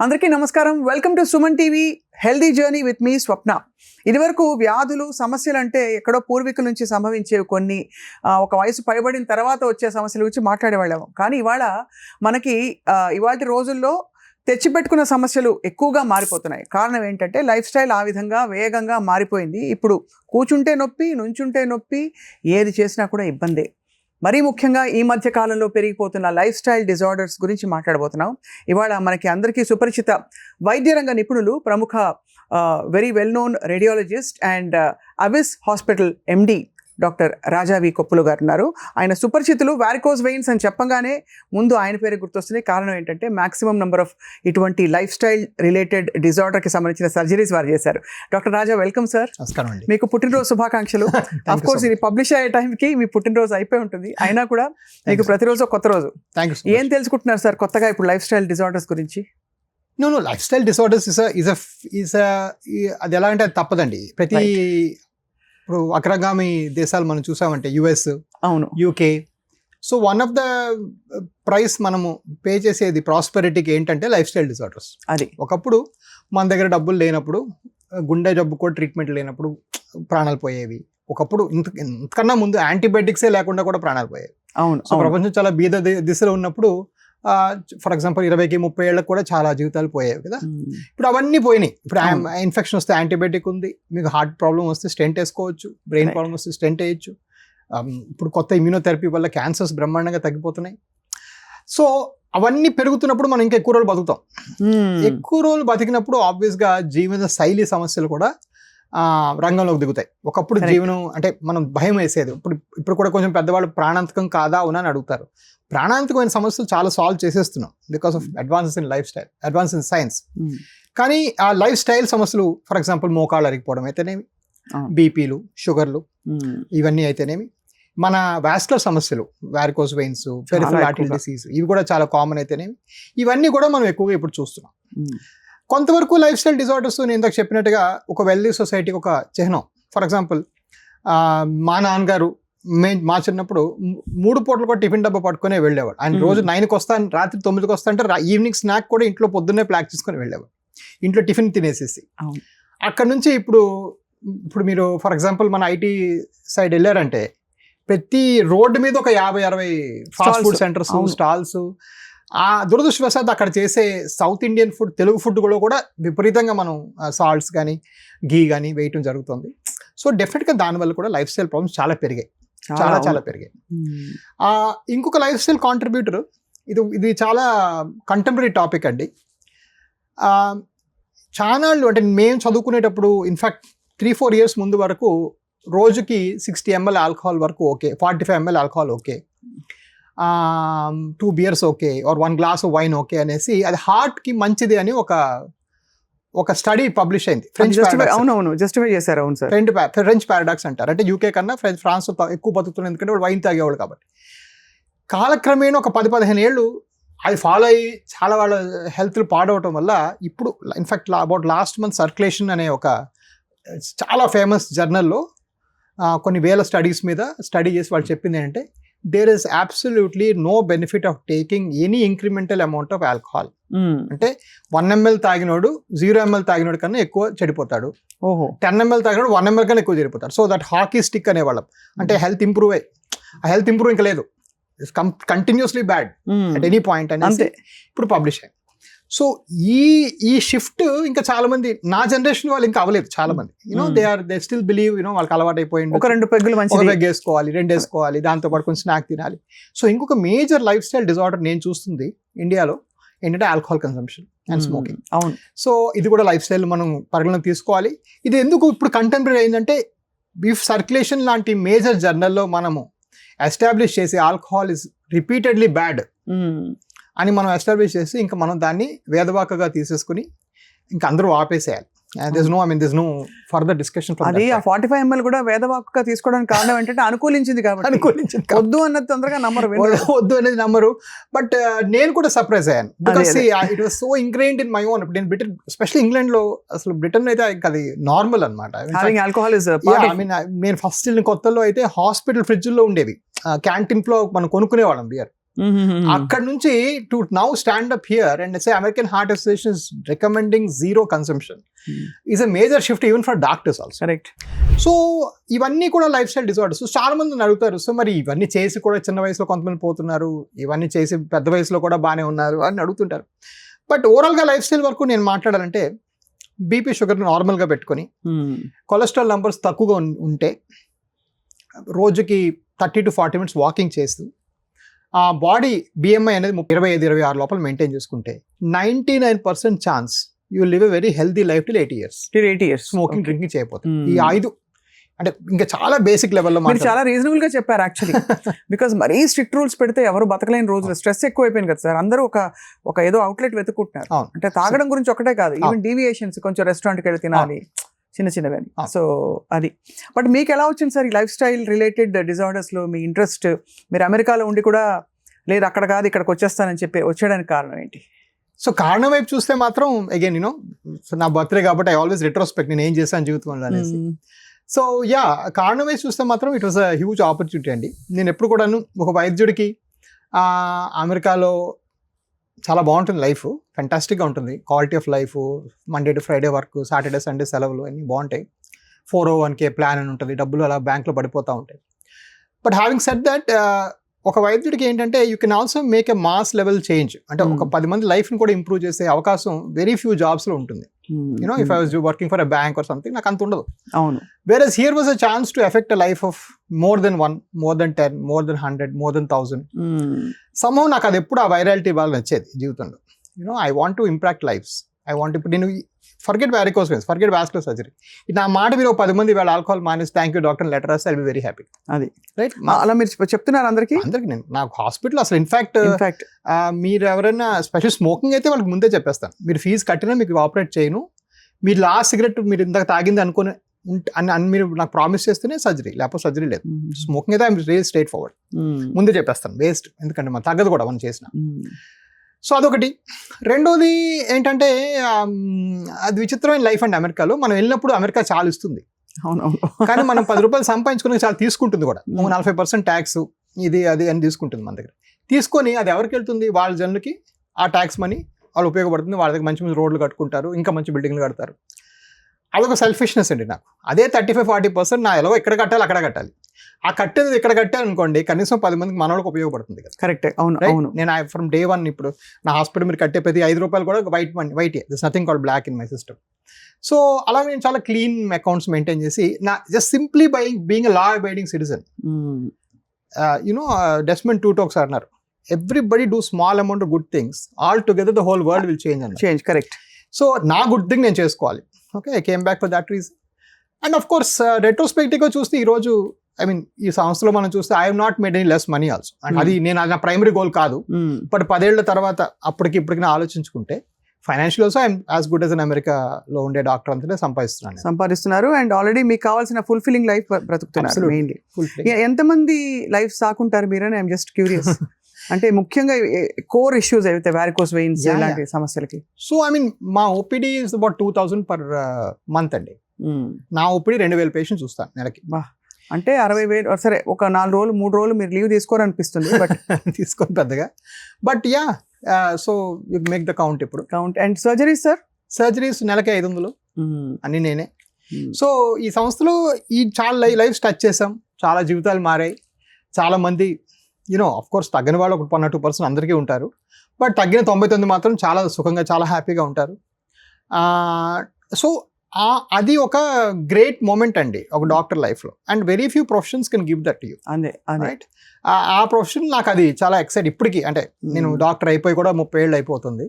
అందరికీ నమస్కారం. Welcome to Suman TV healthy journey with me Swapna. ఇదివరకు వ్యాధులు సమస్యలు అంటే ఎక్కడో పూర్వీకుల నుంచి సంభవించేవి కొన్ని, ఒక వయసు పైబడిన తర్వాత వచ్చే సమస్యల గురించి మాట్లాడేవాళ్ళము. కానీ ఇవాళ మనకి ఇవాళ రోజుల్లో తెచ్చిపెట్టుకున్న సమస్యలు ఎక్కువగా మారిపోతున్నాయి. కారణం ఏంటంటే లైఫ్ స్టైల్ ఆ విధంగా వేగంగా మారిపోయింది. ఇప్పుడు కూర్చుంటే నొప్పి, నుంచుంటే నొప్పి, ఏది చేసినా కూడా ఇబ్బందే. మరీ ముఖ్యంగా ఈ మధ్య కాలంలో పెరిగిపోతున్న లైఫ్ స్టైల్ డిజార్డర్స్ గురించి మాట్లాడబోతున్నాం. ఇవాళ మనకి అందరికీ సుపరిచిత వైద్య రంగ నిపుణులు, ప్రముఖ very well known radiologist and Avis hospital MD doctor Raja V Koppulu గారు ఉన్నారు. ఆయన సుపరిచితులు. వారికోజ్ వెయిన్స్ అని చెప్పగానే ముందు ఆయన పేరు గుర్తొస్తుంది. కారణం ఏంటంటే మ్యాక్సిమం నెంబర్ ఆఫ్ ఇటువంటి లైఫ్ స్టైల్ రిలేటెడ్ డిజార్డర్కి సంబంధించిన సర్జరీస్ వారు చేశారు. డాక్టర్ రాజా, వెల్కమ్ సార్. నమస్కారం అండి. మీకు పుట్టినరోజు శుభాకాంక్షలు. అఫ్ కోర్స్ ఇది పబ్లిష్ అయ్యే టైంకి మీ పుట్టినరోజు అయిపోయి ఉంటుంది, అయినా కూడా మీకు ప్రతిరోజు కొత్త రోజు. ఏం తెలుసుకుంటున్నారు సార్ కొత్తగా ఇప్పుడు లైఫ్ స్టైల్ డిజార్డర్స్ గురించి? లైఫ్ స్టైల్ డిసార్డర్స్ అది ఎలా అంటే అది తప్పదండి. ప్రతి ఇప్పుడు అగ్రగామి దేశాలు మనం చూసామంటే యుఎస్, అవును, UK. So one of the price మనము పే చేసేది ప్రాస్పెరిటీకి ఏంటంటే లైఫ్ స్టైల్ డిసార్డర్స్. అది ఒకప్పుడు మన దగ్గర డబ్బులు లేనప్పుడు, గుండె జబ్బు కూడా ట్రీట్మెంట్ లేనప్పుడు ప్రాణాలు పోయేవి. ఒకప్పుడు ఇంతకన్నా ముందు యాంటీబయాటిక్సే లేకుండా కూడా ప్రాణాలు పోయేవి. అవును. సో ప్రపంచం చాలా బీద దిశలో ఉన్నప్పుడు ఫర్ ఎగ్జాంపుల్ 20-30 ఏళ్ళకి కూడా చాలా జీవితాలు పోయాయి కదా. ఇప్పుడు అవన్నీ పోయినాయి. ఇప్పుడు ఇన్ఫెక్షన్ వస్తే యాంటీబయాటిక్ ఉంది, మీకు హార్ట్ ప్రాబ్లం వస్తే స్టెంట్ వేసుకోవచ్చు, బ్రెయిన్ ప్రాబ్లం వస్తే స్టెంట్ వేయచ్చు. ఇప్పుడు కొత్త ఇమ్యూనోథెరపీ వల్ల క్యాన్సర్స్ బ్రహ్మాండంగా తగ్గిపోతున్నాయి. సో అవన్నీ పెరుగుతున్నప్పుడు మనం ఇంకా ఎక్కువ రోజులు బతుకుతాం. ఎక్కువ రోజులు బతికినప్పుడు ఆబ్వియస్గా జీవన శైలి సమస్యలు కూడా రంగంలోకి దిగుతాయి. ఒకప్పుడు జీవనం అంటే మనం భయం వేసేది. ఇప్పుడు కూడా కొంచెం పెద్దవాళ్ళు ప్రాణాంతకం కాదా అవునా అని అడుగుతారు. ప్రాణాంతకమైన సమస్యలు చాలా సాల్వ్ చేసేస్తున్నాం because of advances in life style, advance in science. కానీ ఆ లైఫ్ స్టైల్ సమస్యలు, ఫర్ ఎగ్జాంపుల్ మోకాళ్ళు అరిగిపోవడం అయితేనేమి, బీపీలు, షుగర్లు, ఇవన్నీ అయితేనేమి, మన వాస్కులర్ సమస్యలు, varicose veins, peripheral artery disease, ఇవి కూడా చాలా కామన్ అయితేనేమి, ఇవన్నీ కూడా మనం ఎక్కువగా ఇప్పుడు చూస్తున్నాం. కొంతవరకు లైఫ్ స్టైల్ డిజార్డర్స్ నేను ఇందాక చెప్పినట్టుగా ఒక వెల్దీ సొసైటీకి ఒక చిహ్నం. ఫర్ ఎగ్జాంపుల్ మా నాన్నగారు మా చిన్నప్పుడు 3 పూటలు కూడా టిఫిన్ డబ్బా పట్టుకునే వెళ్ళేవాడు. ఆయన రోజు 9కి వస్తాను, రాత్రి 9కి వస్తా అంటే ఈవినింగ్ స్నాక్ కూడా ఇంట్లో పొద్దున్నే ప్యాక్ చేసుకొని వెళ్ళేవాడు, ఇంట్లో టిఫిన్ తినేసేసి. అక్కడ నుంచి ఇప్పుడు మీరు ఫర్ ఎగ్జాంపుల్ మన ఐటీ సైడ్ వెళ్ళారంటే ప్రతి రోడ్డు మీద ఒక 50-60 ఫాస్ట్ ఫుడ్ సెంటర్స్, స్టాల్స్. ఆ దురదృష్టవశాత్తు అక్కడ చేసే south Indian food, Telugu food కూడా విపరీతంగా మనం సాల్ట్స్ కానీ ఘీ కానీ వేయటం జరుగుతుంది. సో డెఫినెట్గా దానివల్ల కూడా లైఫ్ స్టైల్ ప్రాబ్లమ్స్ చాలా పెరిగాయి, చాలా పెరిగాయి. ఇంకొక లైఫ్ స్టైల్ కాంట్రిబ్యూటర్, ఇది చాలా కంటెంపరీ టాపిక్ అండి. చానాళ్ళు అంటే మేము చదువుకునేటప్పుడు ఇన్ఫ్యాక్ట్ 3-4 ఇయర్స్ ముందు వరకు రోజుకి 60 ml ఆల్కహాల్ వరకు okay, 45 ml alcohol okay, 2 beers okay, or 1 glass of wine okay అనేసి, అది హార్ట్కి మంచిది అని ఒక స్టడీ పబ్లిష్ అయింది. జస్టిఫై చేశారు. అవును సార్, ఫ్రెంచ్ పారాడాక్స్ అంటారు. అంటే యూకే కన్నా ఫ్రాన్స్ ఎక్కువ బతుకుతున్నారు, ఎందుకంటే వాళ్ళు వైన్ తాగేవాళ్ళు కాబట్టి. కాలక్రమేణా ఒక 10-15 ఏళ్ళు అది ఫాలో అయ్యి చాలా వాళ్ళ హెల్త్లు పాడవటం వల్ల ఇప్పుడు in fact about last month circulation అనే ఒక చాలా ఫేమస్ జర్నల్లో కొన్ని వేల స్టడీస్ మీద స్టడీ చేసి వాళ్ళు చెప్పింది ఏంటంటే there is absolutely no benefit of taking any incremental amount of alcohol. అంటే 1 ml తాగినోడు 0 ml తాగినోడు కన్నా ఎక్కువ చెడిపోతాడు, 10 ml తాగినోడు 1 ml కన్నా ఎక్కువ చెడిపోతాడు. సో దట్ హాకీ స్టిక్ అనేవాళ్ళం. అంటే హెల్త్ ఇంప్రూవ్ ఆ హెల్త్ ఇంప్రూవ్ ఇంకా లేదు, continuously bad at any point అని ఇప్పుడు పబ్లిష్ అయ్యింది. సో ఈ షిఫ్ట్ ఇంకా చాలా మంది నా జనరేషన్ వాళ్ళు ఇంకా అవ్వలేదు. చాలా మంది దే స్టిల్ బిలీవ్ వాళ్ళకి అలవాటు అయిపోయింది, ఒక 2 పెగ్గులు మంచి పెగ్ వేసుకోవాలి, 2 వేసుకోవాలి, దాంతో పాటు కొంచెం స్నాక్ తినాలి. సో ఇంకొక మేజర్ లైఫ్ స్టైల్ డిజార్డర్ నేను చూస్తుంది ఇండియాలో ఏంటంటే ఆల్కహాల్ కన్సంప్షన్ అండ్ స్మోకింగ్. అవును. సో ఇది కూడా లైఫ్ స్టైల్ మనం పరిగణలోకి తీసుకోవాలి. ఇది ఎందుకు ఇప్పుడు కంటెంపరీ అయిందంటే బీఫ్ సర్క్యులేషన్ లాంటి మేజర్ జర్నల్లో మనము ఎస్టాబ్లిష్ చేసి ఆల్కహాల్ ఇస్ రిపీటెడ్లీ బ్యాడ్ అని మనం ఎస్టాబ్లిష్ చేసి ఇంకా మనం దాన్ని వేదవాకగా తీసేసుకుని ఇంకా అందరూ ఆపేసేయాలి. there's no further discussion from అది ఆ 45 ml కూడా వేదవాకుగా తీసుకోవడానికి కారణం ఏంటంటే అనుకూలించింది కాబట్టి. వద్దు అన్నది తొందరగా వద్దు అనేది నమ్మరు. బట్ నేను కూడా సర్ప్రైజ్ అయ్యాను because it was so ingrained in my own. నేను బ్రిటన్, ఎస్పెషల్లీ ఇంగ్లాండ్ లో, అసలు బ్రిటన్ అయితే అది నార్మల్ అనమాట. నేను ఫస్ట్ వెళ్ళిన కొత్తలో అయితే హాస్పిటల్ ఫ్రిడ్జ్ లో ఉండేవి, క్యాంటీన్ లో మనం కొనుక్కునేవాళ్ళం బియర్. అక్కడ నుంచి to now stand up here and say American heart association is recommending zero consumption is a major shift even for doctors also. Correct. So ఇవన్నీ కూడా లైఫ్ స్టైల్ డిజార్డర్స్. చాలా మంది అడుగుతారు, సో మరి ఇవన్నీ చేసి కూడా చిన్న వయసులో కొంతమంది పోతున్నారు, ఇవన్నీ చేసి పెద్ద వయసులో కూడా బాగానే ఉన్నారు అని అడుగుతుంటారు. బట్ ఓవరాల్గా లైఫ్ స్టైల్ వరకు నేను మాట్లాడాలంటే బీపీ షుగర్ నార్మల్గా పెట్టుకొని కొలెస్ట్రాల్ నంబర్స్ తక్కువగా ఉంటే రోజుకి 30 to 40 minutes వాకింగ్ చేస్తూ ఆ బాడీ BMI అనేది 25-26 లోపల మెయింటైన్ చేసుకుంటే 99% chance you live a very healthy life till 80 years. Smoking drinking చేయకపోతే. ఈ 5 అంటే ఇంకా చాలా బేసిక్ లెవెల్లో చాలా రీజనబుల్ గా చెప్పారు యాక్చువల్లీ. బికాస్ మరీ స్ట్రిక్ట్ రూల్స్ పెడితే ఎవరు బతకలేని రోజులు, స్ట్రెస్ ఎక్కువ అయిపోయింది కదా సార్. అందరూ ఒక ఏదో అవుట్లెట్ వెతుక్కుంటున్నారు. అంటే తాగడం గురించి ఒకటే కాదు, ఈవెన్ డీవియేషన్స్, కొంచెం రెస్టారెంట్కి వెళ్ళి తినాలి, చిన్నవి. సో అది. బట్ మీకు ఎలా వచ్చింది సార్ ఈ లైఫ్ స్టైల్ రిలేటెడ్ డిజార్డర్స్ లో మీ ఇంట్రెస్ట్? మీరు అమెరికాలో ఉండి కూడా లేదు అక్కడ కాదు ఇక్కడికి వచ్చేస్తానని చెప్పి వచ్చేయడానికి కారణం ఏంటి? సో కారణం వైపు చూస్తే మాత్రం అగైన్ నా బర్త్డే కాబట్టి ఐ ఆల్వేస్ రెట్రోస్పెక్ట్, నేను ఏం చేశాను జీవితంలో అనేసి. సో కారణం వైపు చూస్తే మాత్రం it was a huge opportunity అండి. నేను ఎప్పుడు కూడాను ఒక వైద్యుడికి అమెరికాలో చాలా బాగుంటుంది లైఫ్, ఫెంటాస్టిక్గా ఉంటుంది, quality of life, Monday to Friday work, Saturday Sunday సెలవులు అన్నీ బాగుంటాయి, 401k ప్లాన్ అని ఉంటుంది, డబ్బులు అలా బ్యాంక్లో పడిపోతూ ఉంటాయి. బట్ హ్యావింగ్ సెడ్ దట్ ఒక వైద్యుడికి ఏంటంటే you can also make a mass level change, అంటే ఒక 10 మంది లైఫ్ని కూడా ఇంప్రూవ్ చేసే అవకాశం వెరీ ఫ్యూ జాబ్స్లో ఉంటుంది. If I was working for a bank or something నాకు అంత ఉండదు. అవును. Whereas here was a chance to affect a life of more than 1, more than 10, more than 100, more than 1000. Somehow నాకు అది ఎప్పుడు ఆ వైరాలిటీ బాగా నచ్చేది జీవితంలో. I want to impact lifes. I want ఇప్పుడు నేను forget varicose veins, forget vascular surgery. నా మాట మీరు 10 మంది వాళ్ళ ఆల్కహాల్ మానేసి థ్యాంక్ యూ డాక్టర్ లెటర్ రాస్తే ఐ బి వెరీ హ్యాపీ. అది రైట్. అలా మీరు చెప్తున్నారు అందరికీ? నేను నాకు హాస్పిటల్ అసలు ఇన్ఫాక్ట్ మీరు ఎవరైనా స్పెషల్ స్మోకింగ్ అయితే వాళ్ళకి ముందే చెప్పేస్తాను, మీరు ఫీజు కట్టినా మీకు ఆపరేట్ చేయను, మీరు లాస్ట్ సిగరెట్ మీరు ఇందాక తాగింది అనుకుని అని మీరు నాకు ప్రామిస్ చేస్తేనే సర్జరీ, లేకపోతే సర్జరీ లేదు. స్మోకింగ్ అయితే ఐఎమ్ వెరీ స్ట్రైట్ ఫార్వర్డ్, ముందే చెప్పేస్తాను, వేస్ట్, ఎందుకంటే మనం తగ్గదు కూడా మనం చేసిన. సో అదొకటి. రెండోది ఏంటంటే అది విచిత్రమైన లైఫ్ అండి అమెరికాలో. మనం వెళ్ళినప్పుడు అమెరికా చాలా ఇస్తుంది, కానీ మనం 10 రూపాయలు సంపాదించుకుని చాలా తీసుకుంటుంది కూడా. 40% ట్యాక్స్ ఇది అది అని తీసుకుంటుంది మన దగ్గర. తీసుకొని అది ఎవరికి వెళ్తుంది? వాళ్ళ జనులకి ఆ ట్యాక్స్ మనీ వాళ్ళు ఉపయోగపడుతుంది, వాళ్ళ దగ్గర మంచి మంచి రోడ్లు కట్టుకుంటారు, ఇంకా మంచి బిల్డింగ్లు కడతారు. అదొక సెల్ఫిష్నెస్ అండి నాకు. అదే 35-40% నా ఎలా ఎక్కడ కట్టాలి అక్కడ కట్టాలి. ఆ కట్టేది ఇక్కడ కట్టాను అనుకోండి, కనీసం 10 మందికి మనోళ్ళకి ఉపయోగపడుతుంది కదా. కరెక్ట్. అవును అవును. నేను ఫ్రమ్ day 1 ఇప్పుడు నా హాస్పిటల్ మీరు కట్టే ప్రతి 5 రూపాయలు కూడా white, this nothing called black in my system. So అలా నేను చాలా క్లీన్ అకౌంట్స్ మెయింటైన్ చేసి నా just simply by being law abiding citizen. Desmond Tutu ఒకసారి అన్నారు, everybody do small amount of good things, all together the whole world will change. Correct. So నా good thing నేను చేసుకోవాలి. Okay, I came back for that reason. And of course రెట్రోస్పెక్టివ్గా చూస్తే ఈరోజు I mean ఈ సంస్థలో మనం చూస్తే I have not made any less money also. And అది నేను నా ప్రైమరీ గోల్ కాదు. బట్ 10 ఏళ్ల తర్వాత అప్పటికి ఇప్పటికి ఆలోచించుకుంటే financial also I'm as good as an అమెరికాలో ఉండే డాక్టర్ అంతనే సంపాదిస్తున్నారు. అండ్ ఆల్రెడీ మీకు కావాల్సిన ఫుల్ఫిల్లింగ్ లైఫ్ బ్రతుకుతున్నారు. ఎంతమంది లైఫ్ సాకుంటారు మీరని ఐఎమ్ జస్ట్ క్యూరియస్. అంటే ముఖ్యంగా కోర్ ఇష్యూస్ అయితే వారికోస్ వెయిన్స్ ఇలాంటి సమస్యలకి. సో ఐ మీన్ మా OPD is about 2000 per month అండి. నా ఓపీడీ 2000 పేషెంట్స్ చూస్తాను నెలకి. అంటే 60,000. సరే, ఒక 4 రోజులు 3 రోజులు మీరు లీవ్ తీసుకోరనిపిస్తుంది, బట్ తీసుకోని పెద్దగా. But so you make the count ఇప్పుడు. Count. And surgeries sir? Surgeries నెలకి 500 అన్ని నేనే. సో ఈ సంస్థలో ఈ చాలా లైఫ్ టచ్ చేసాం, చాలా జీవితాలు మారాయి. చాలా మంది ఆఫ్ కోర్స్ తగ్గని వాళ్ళు ఒక 1-2% అందరికీ ఉంటారు, బట్ తగ్గిన 99 మాత్రం చాలా సుఖంగా చాలా హ్యాపీగా ఉంటారు. సో అది ఒక గ్రేట్ మూమెంట్ అండి ఒక డాక్టర్ లైఫ్లో. And very few professions can give that you. Right. ఆ ప్రొఫెషన్ నాకు అది చాలా ఎక్సైట్ ఇప్పటికీ. అంటే నేను డాక్టర్ అయిపోయి కూడా 30 ఏళ్ళు అయిపోతుంది,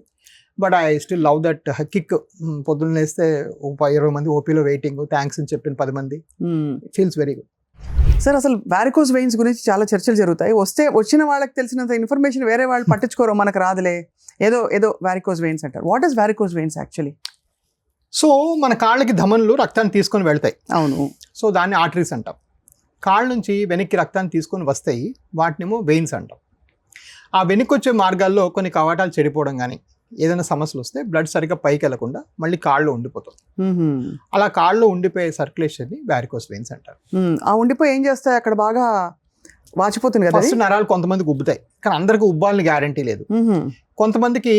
but I still love that kick. పొద్దున్న లేస్తే 20 మంది ఓపీలో వెయిటింగ్, థ్యాంక్స్ అని చెప్పిన 10 మంది, ఫీల్స్ వెరీ గుడ్. సార్, అసలు వారికోస్ వెయిన్స్ గురించి చాలా చర్చలు జరుగుతాయి. వచ్చిన వాళ్ళకి తెలిసినంత ఇన్ఫర్మేషన్ వేరే వాళ్ళు పట్టించుకోరు, మనకు రాదులే, ఏదో వారికోస్ వెయిన్స్ అంటారు. What is varicose veins actually? So మన కాళ్ళకి ధమనులు రక్తాన్ని తీసుకొని వెళ్తాయి. అవును. సో దాన్ని ఆర్టరీస్ అంటాం. కాళ్ళ నుంచి వెనక్కి రక్తాన్ని తీసుకొని వస్తాయి, వాటినేమో వెయిన్స్ అంటాం. ఆ వెనక్కి వచ్చే మార్గాల్లో కొన్ని కవాటాలు చెడిపోవడం కానీ ఏదైనా సమస్యలు వస్తే బ్లడ్ సరిగ్గా పైకి వెళ్లకుండా మళ్ళీ కాళ్ళు ఉండిపోతుంది. అలా కాళ్ళు ఉండిపోయే సర్క్యులేషన్ ని వారికోస్ వెయిన్స్ అంటారు. ఆ ఉండిపోయి ఏం చేస్తాయి? అక్కడ బాగా వాచిపోతుంది కదా ఫస్ట్ నరాలు కొంతమందికి ఉబ్బుతాయి, కానీ అందరికి ఉబ్బాలని గ్యారంటీ లేదు. కొంతమందికి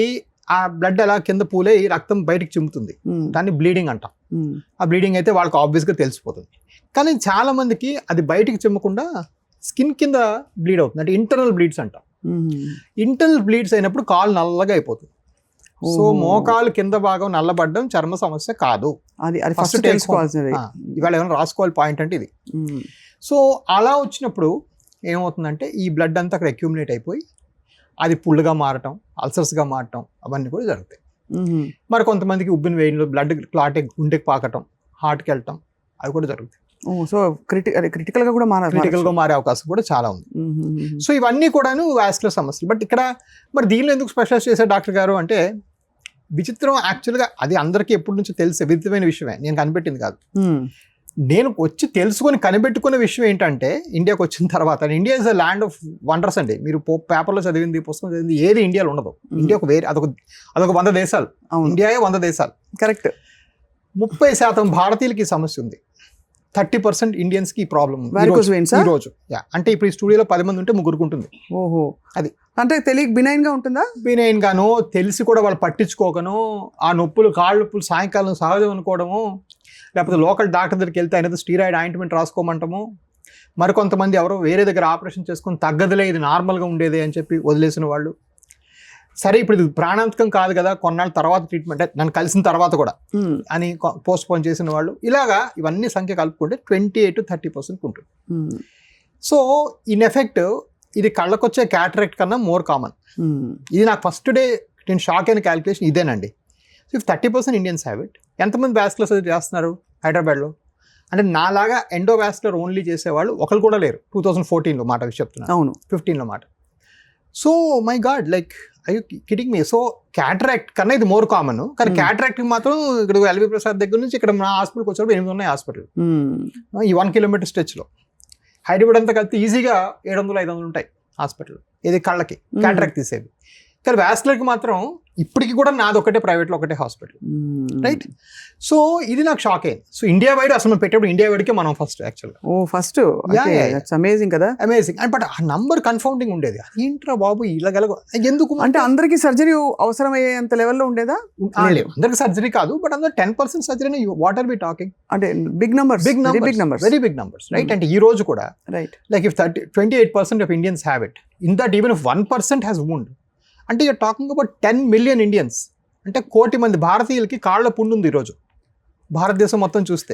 ఆ బ్లడ్ అలా కింద పూలే రక్తం బయటికి చిమ్ముతుంది, దాన్ని బ్లీడింగ్ అంటాం. ఆ బ్లీడింగ్ అయితే వాళ్ళకి ఆబ్వియస్గా తెలిసిపోతుంది. కానీ చాలా మందికి అది బయటికి చిమ్మకుండా స్కిన్ కింద బ్లీడ్ అవుతుంది, అంటే ఇంటర్నల్ బ్లీడ్స్ అంటాం. ఇంటర్నల్ బ్లీడ్స్ అయినప్పుడు కాలు నల్లగా అయిపోతుంది. సో మోకాలు కింద భాగం నల్లబడ్డం చర్మ సమస్య కాదు, అది ఫస్ట్ తెలుసుకోవాల్సింది. ఇవాళ ఏమైనా రాసుకోవాలి పాయింట్ అంటే ఇది. సో అలా వచ్చినప్పుడు ఏమవుతుందంటే ఈ బ్లడ్ అంతా అక్కడ అక్యూములేట్ అయిపోయి అది పుల్లుగా మారటం, అల్సర్స్గా మారటం అవన్నీ కూడా జరుగుతాయి. మరి కొంతమందికి ఉబ్బిన వేడిలో బ్లడ్ క్లాట్ గుండెకి పాకటం, హార్ట్కి వెళ్ళటం అవి కూడా జరుగుతాయి. సో క్రిటికల్గా కూడా క్రిటికల్గా మారే అవకాశం కూడా చాలా ఉంది. సో ఇవన్నీ కూడాను వాస్కులర్ సమస్యలు. బట్ ఇక్కడ మరి దీనిలో ఎందుకు స్పెషలైజ్ చేశారు డాక్టర్ గారు అంటే, విచిత్రం యాక్చువల్గా అది అందరికీ ఎప్పటి నుంచో తెలిసే విధమైన విషయమే, నేను కనిపెట్టింది కాదు. నేను వచ్చి తెలుసుకొని కనిపెట్టుకున్న విషయం ఏంటంటే, ఇండియాకి వచ్చిన తర్వాత, India is a land of wonders అండి. మీరు పేపర్లో చదివింది, పుస్తకం చదివింది ఏది ఇండియాలో ఉండదు. ఇండియా ఒక వేరే అదొక 100 దేశాలు, ఇండియాయే 100 దేశాలు. కరెక్ట్. 30% భారతీయులకి ఈ సమస్య ఉంది, 30% ఇండియన్స్కి ఈ ప్రాబ్లం ఈ రోజు. అంటే ఇప్పుడు ఈ స్టూడియోలో 10 మంది ఉంటే 3 ఉంటుంది. ఓహో, అది అంటే తెలియక బినైన్ గా ఉంటుందా? బినైన్ గానో తెలిసి కూడా వాళ్ళు పట్టించుకోకనో, ఆ నొప్పులు కాళ్ళ నొప్పులు సాయంకాలం సహజం అనుకోవడము, లేకపోతే లోకల్ డాక్టర్ దగ్గరికి వెళ్తే ఆయన స్టీరాయిడ్ ఆయింట్మెంట్ రాసుకోమంటాము, మరికొంతమంది ఎవరో వేరే దగ్గర ఆపరేషన్ చేసుకుని తగ్గదులే ఇది నార్మల్గా ఉండేదే అని చెప్పి వదిలేసిన వాళ్ళు. సరే ఇప్పుడు ఇది ప్రాణాంతకం కాదు కదా, కొన్నాళ్ళ తర్వాత ట్రీట్మెంట్, నన్ను కలిసిన తర్వాత కూడా అని పోస్ట్ పోన్ చేసిన వాళ్ళు, ఇలాగా ఇవన్నీ సంఖ్య కలుపుకుంటే 28 to 30% ఉంటుంది. సో ఇన్ ఎఫెక్ట్ ఇది కళ్ళకొచ్చే క్యాటరాక్ట్ కన్నా మోర్ కామన్. ఇది నాకు ఫస్ట్ డే నేను షాక్ అయిన క్యాలిక్యులేషన్ ఇదేనండి. So if 30% Indians have it, ఎంతమంది వాస్కులర్ సర్జరీ చేస్తున్నారు హైదరాబాద్లో? అంటే నాలాగా ఎండోవాస్కులర్ ఓన్లీ చేసేవాళ్ళు ఒకరు కూడా లేరు 2014లో మాట చెప్తున్నాను. అవును, 15లో మాట. So my God, like I you kidding me? So cataract కన్నా ఇది మోర్ కామన్, కానీ క్యాటరాక్ట్కి మాత్రం ఇక్కడ ఎల్వి ప్రసాద్ దగ్గర నుంచి ఇక్కడ నా హాస్పిటల్కి వచ్చేప్పుడు 8 ఉన్నాయి హాస్పిటల్ ఈ 1 kilometer స్ట్రెచ్లో. హైదరాబాద్ అంతా కలిపి ఈజీగా 700-500 ఉంటాయి హాస్పిటల్, ఇది కళ్ళకి క్యాటరాక్ట్ తీసేవి. కానీ వాస్కులర్కి మాత్రం ఇప్పటికి కూడా నాది ఒకటే, ప్రైవేట్లో ఒకటే హాస్పిటల్, రైట్? సో ఇది నాకు షాక్ అయింది. సో ఇండియా వైడ్ అసలు మనం పెట్టేప్పుడు ఇండియా వైడ్కే మనం ఫస్ట్ యాక్చువల్గా. ఓ ఫస్ట్ అమేజింగ్ కదా, అమేజింగ్. బట్ ఆ నంబర్ కన్ఫౌండింగ్ ఉండేది, ఏంట్రా బాబు ఇలాగలగ ఎందుకు అంటే అందరికీ సర్జరీ అవసరమయ్యేంత లెవెల్లో ఉండేదా? అందరికి సర్జరీ కాదు, బట్ అందరూ 10% surgery. What are we talking? అంటే big numbers, very big numbers, right? అంటే ఈ రోజు కూడా right, like if 28% of Indians have it, in that even if 1% has wound, అంటే you're talking about 10 million Indians. అంటే 1 కోటి మంది భారతీయులకి కాళ్ళ పుండు ఉంది ఈరోజు భారతదేశం మొత్తం చూస్తే.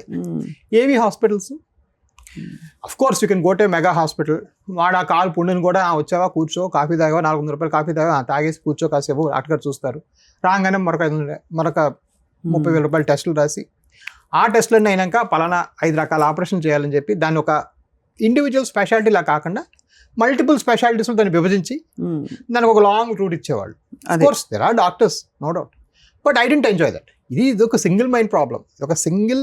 ఏవి hospitals? Of course you can go to mega hospital, వాడు ఆ కాలు పుండుని కూడా వచ్చావా కూర్చో, కాఫీ తాగావా, 400 రూపాయలు కాఫీ తాగా, తాగేసి కూర్చో కాసేపు డాక్టర్ చూస్తారు, రాగానే మరొక 30,000 రూపాయలు టెస్టులు రాసి, ఆ టెస్టులన్నీ అయినాక పలానా 5 రకాల ఆపరేషన్ చేయాలని చెప్పి దాన్ని ఒక ఇండివిజువల్ స్పెషాలిటీలా కాకుండా మల్టిపుల్ స్పెషాలిటీస్లో దాన్ని విభజించి దానికి ఒక లాంగ్ రూట్ ఇచ్చేవాళ్ళు. Course there are doctors, no doubt, but I didn't enjoy that. ఇది ఒక సింగిల్ మైండ్ ప్రాబ్లం, ఒక సింగిల్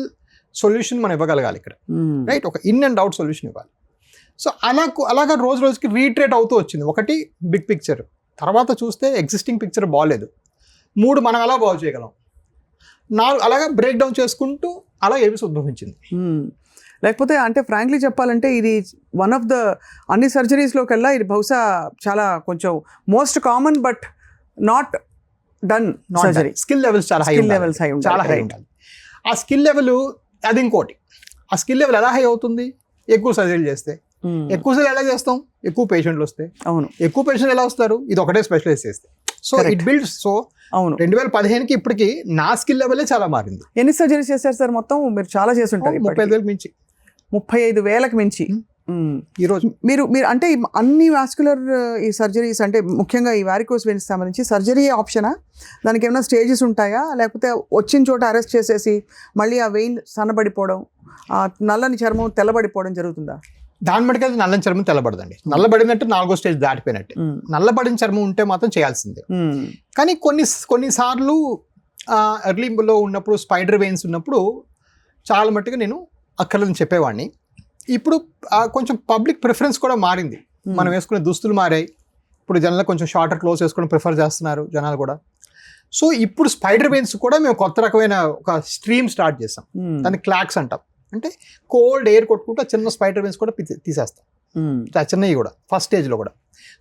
సొల్యూషన్ మనం ఇవ్వగలగాలి ఇక్కడ, రైట్? ఒక ఇన్ అండ్ అవుట్ సొల్యూషన్ ఇవ్వాలి. సో అలాగా రోజు రోజుకి రీట్రేట్ అవుతూ వచ్చింది. ఒకటి బిగ్ పిక్చర్, తర్వాత చూస్తే ఎగ్జిస్టింగ్ పిక్చర్ బాగాలేదు, 3 మనం ఎలా బాగు చేయగలం, 4 అలాగా బ్రేక్ డౌన్ చేసుకుంటూ అలా ఏబీస్ ఉద్భవించింది. లేకపోతే అంటే ఫ్రాంక్లీ చెప్పాలంటే ఇది వన్ ఆఫ్ ద అన్ని సర్జరీస్లోకెల్లా ఇది బహుశా చాలా కొంచెం most common but not done surgery. Skill levels చాలా హై ఉండాలి. ఆ స్కిల్ లెవెల్ అది ఇంకోటి. ఆ స్కిల్ లెవెల్ ఎలా హై అవుతుంది? ఎక్కువ సర్జరీలు చేస్తే. ఎక్కువ సర్జరీ ఎలా చేస్తాం? ఎక్కువ పేషెంట్లు వస్తే. అవును, ఎక్కువ పేషెంట్లు ఎలా వస్తారు? ఇది ఒకటే స్పెషలైజ్ చేస్తే. So it builds. సో అవును, 2015కి ఇప్పటికి నా స్కిల్ లెవెలే చాలా మారింది. ఎన్ని సర్జరీస్ చేశారు సార్ మొత్తం? మీరు చాలా చేసి ఉంటారు. 35,000 మించి, 35,000కి మించి ఈరోజు. మీరు అంటే అన్ని వాస్కులర్ ఈ సర్జరీస్ అంటే ముఖ్యంగా ఈ వారికోస్ వెయిన్స్ సంబంధించి సర్జరీ ఆప్షనా? దానికి ఏమైనా స్టేజెస్ ఉంటాయా? లేకపోతే వచ్చిన చోట అరెస్ట్ చేసేసి మళ్ళీ ఆ వెయిన్ సన్నబడిపోవడం, ఆ నల్లని చర్మం తెల్లబడిపోవడం జరుగుతుందా? దాని బట్టి అది నల్లని చర్మం తెల్లబడదండి. నల్లబడినట్టు 4వ స్టేజ్ దాటిపోయినట్టు. నల్లబడిన చర్మం ఉంటే మాత్రం చేయాల్సిందే. కానీ కొన్నిసార్లు ఎర్లీలో ఉన్నప్పుడు స్పైడర్ వెయిన్స్ ఉన్నప్పుడు చాలా మట్టుగా నేను అక్కర్లేదని చెప్పేవాడిని. ఇప్పుడు కొంచెం పబ్లిక్ ప్రిఫరెన్స్ కూడా మారింది. మనం వేసుకునే దుస్తులు మారాయి. ఇప్పుడు జనాలు కొంచెం షార్టర్ క్లోత్స్ వేసుకోవడం ప్రిఫర్ చేస్తున్నారు జనాలు కూడా. సో ఇప్పుడు స్పైడర్ వెయిన్స్ కూడా మేము కొత్త రకమైన ఒక స్ట్రీమ్ స్టార్ట్ చేసాం, దాన్ని క్లాక్స్ అంటాం. అంటే కోల్డ్ ఎయిర్ కొట్టుకుంటూ చిన్న స్పైడర్ వెయిన్స్ కూడా తీసేస్తాం. చిన్నవి కూడా ఫస్ట్ స్టేజ్లో కూడా.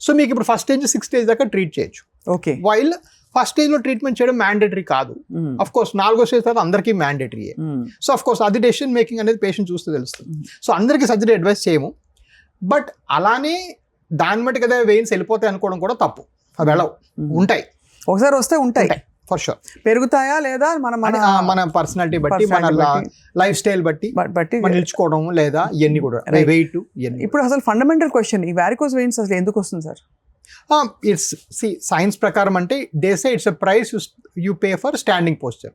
సో మీకు ఇప్పుడు ఫస్ట్ స్టేజ్ 6 స్టేజ్ దాకా ట్రీట్ చేయొచ్చు. ఓకే. వైల్ ఫస్ట్ స్టేజ్లో ట్రీట్మెంట్ చేయడం మ్యాండేటరీ కాదు. అఫ్ కోర్స్ 4వ స్టేజ్ తర్వాత అందరికీ మ్యాండేటరీయే. సో అఫ్ కోర్స్ అది డెసిషన్ మేకింగ్ అనేది పేషెంట్ చూస్తూ తెలుస్తుంది. సో అందరికీ సర్జరీ అడ్వైస్ చేయము. బట్ అలానే దాని మట్టి కదా వెయిన్స్ వెళ్ళిపోతాయి అనుకోవడం కూడా తప్పు. అవి వెళ్ళవు, ఉంటాయి, ఒకసారి వస్తే ఉంటాయి ఫర్ షూర్. పెరుగుతాయా లేదా మన పర్సనాలిటీ బట్టి, మన లైఫ్ స్టైల్ బట్టి మనం నిల్చుకోవడం లేదా ఇవన్నీ కూడా వెయిట్. ఇప్పుడు అసలు ఫండమెంటల్ క్వశ్చన్, ఈ వారికోస్ వెయిన్స్ అసలు ఎందుకు వస్తుంది సార్? ఇట్స్ సైన్స్ ప్రకారం అంటే they say it's a price you pay for standing posture.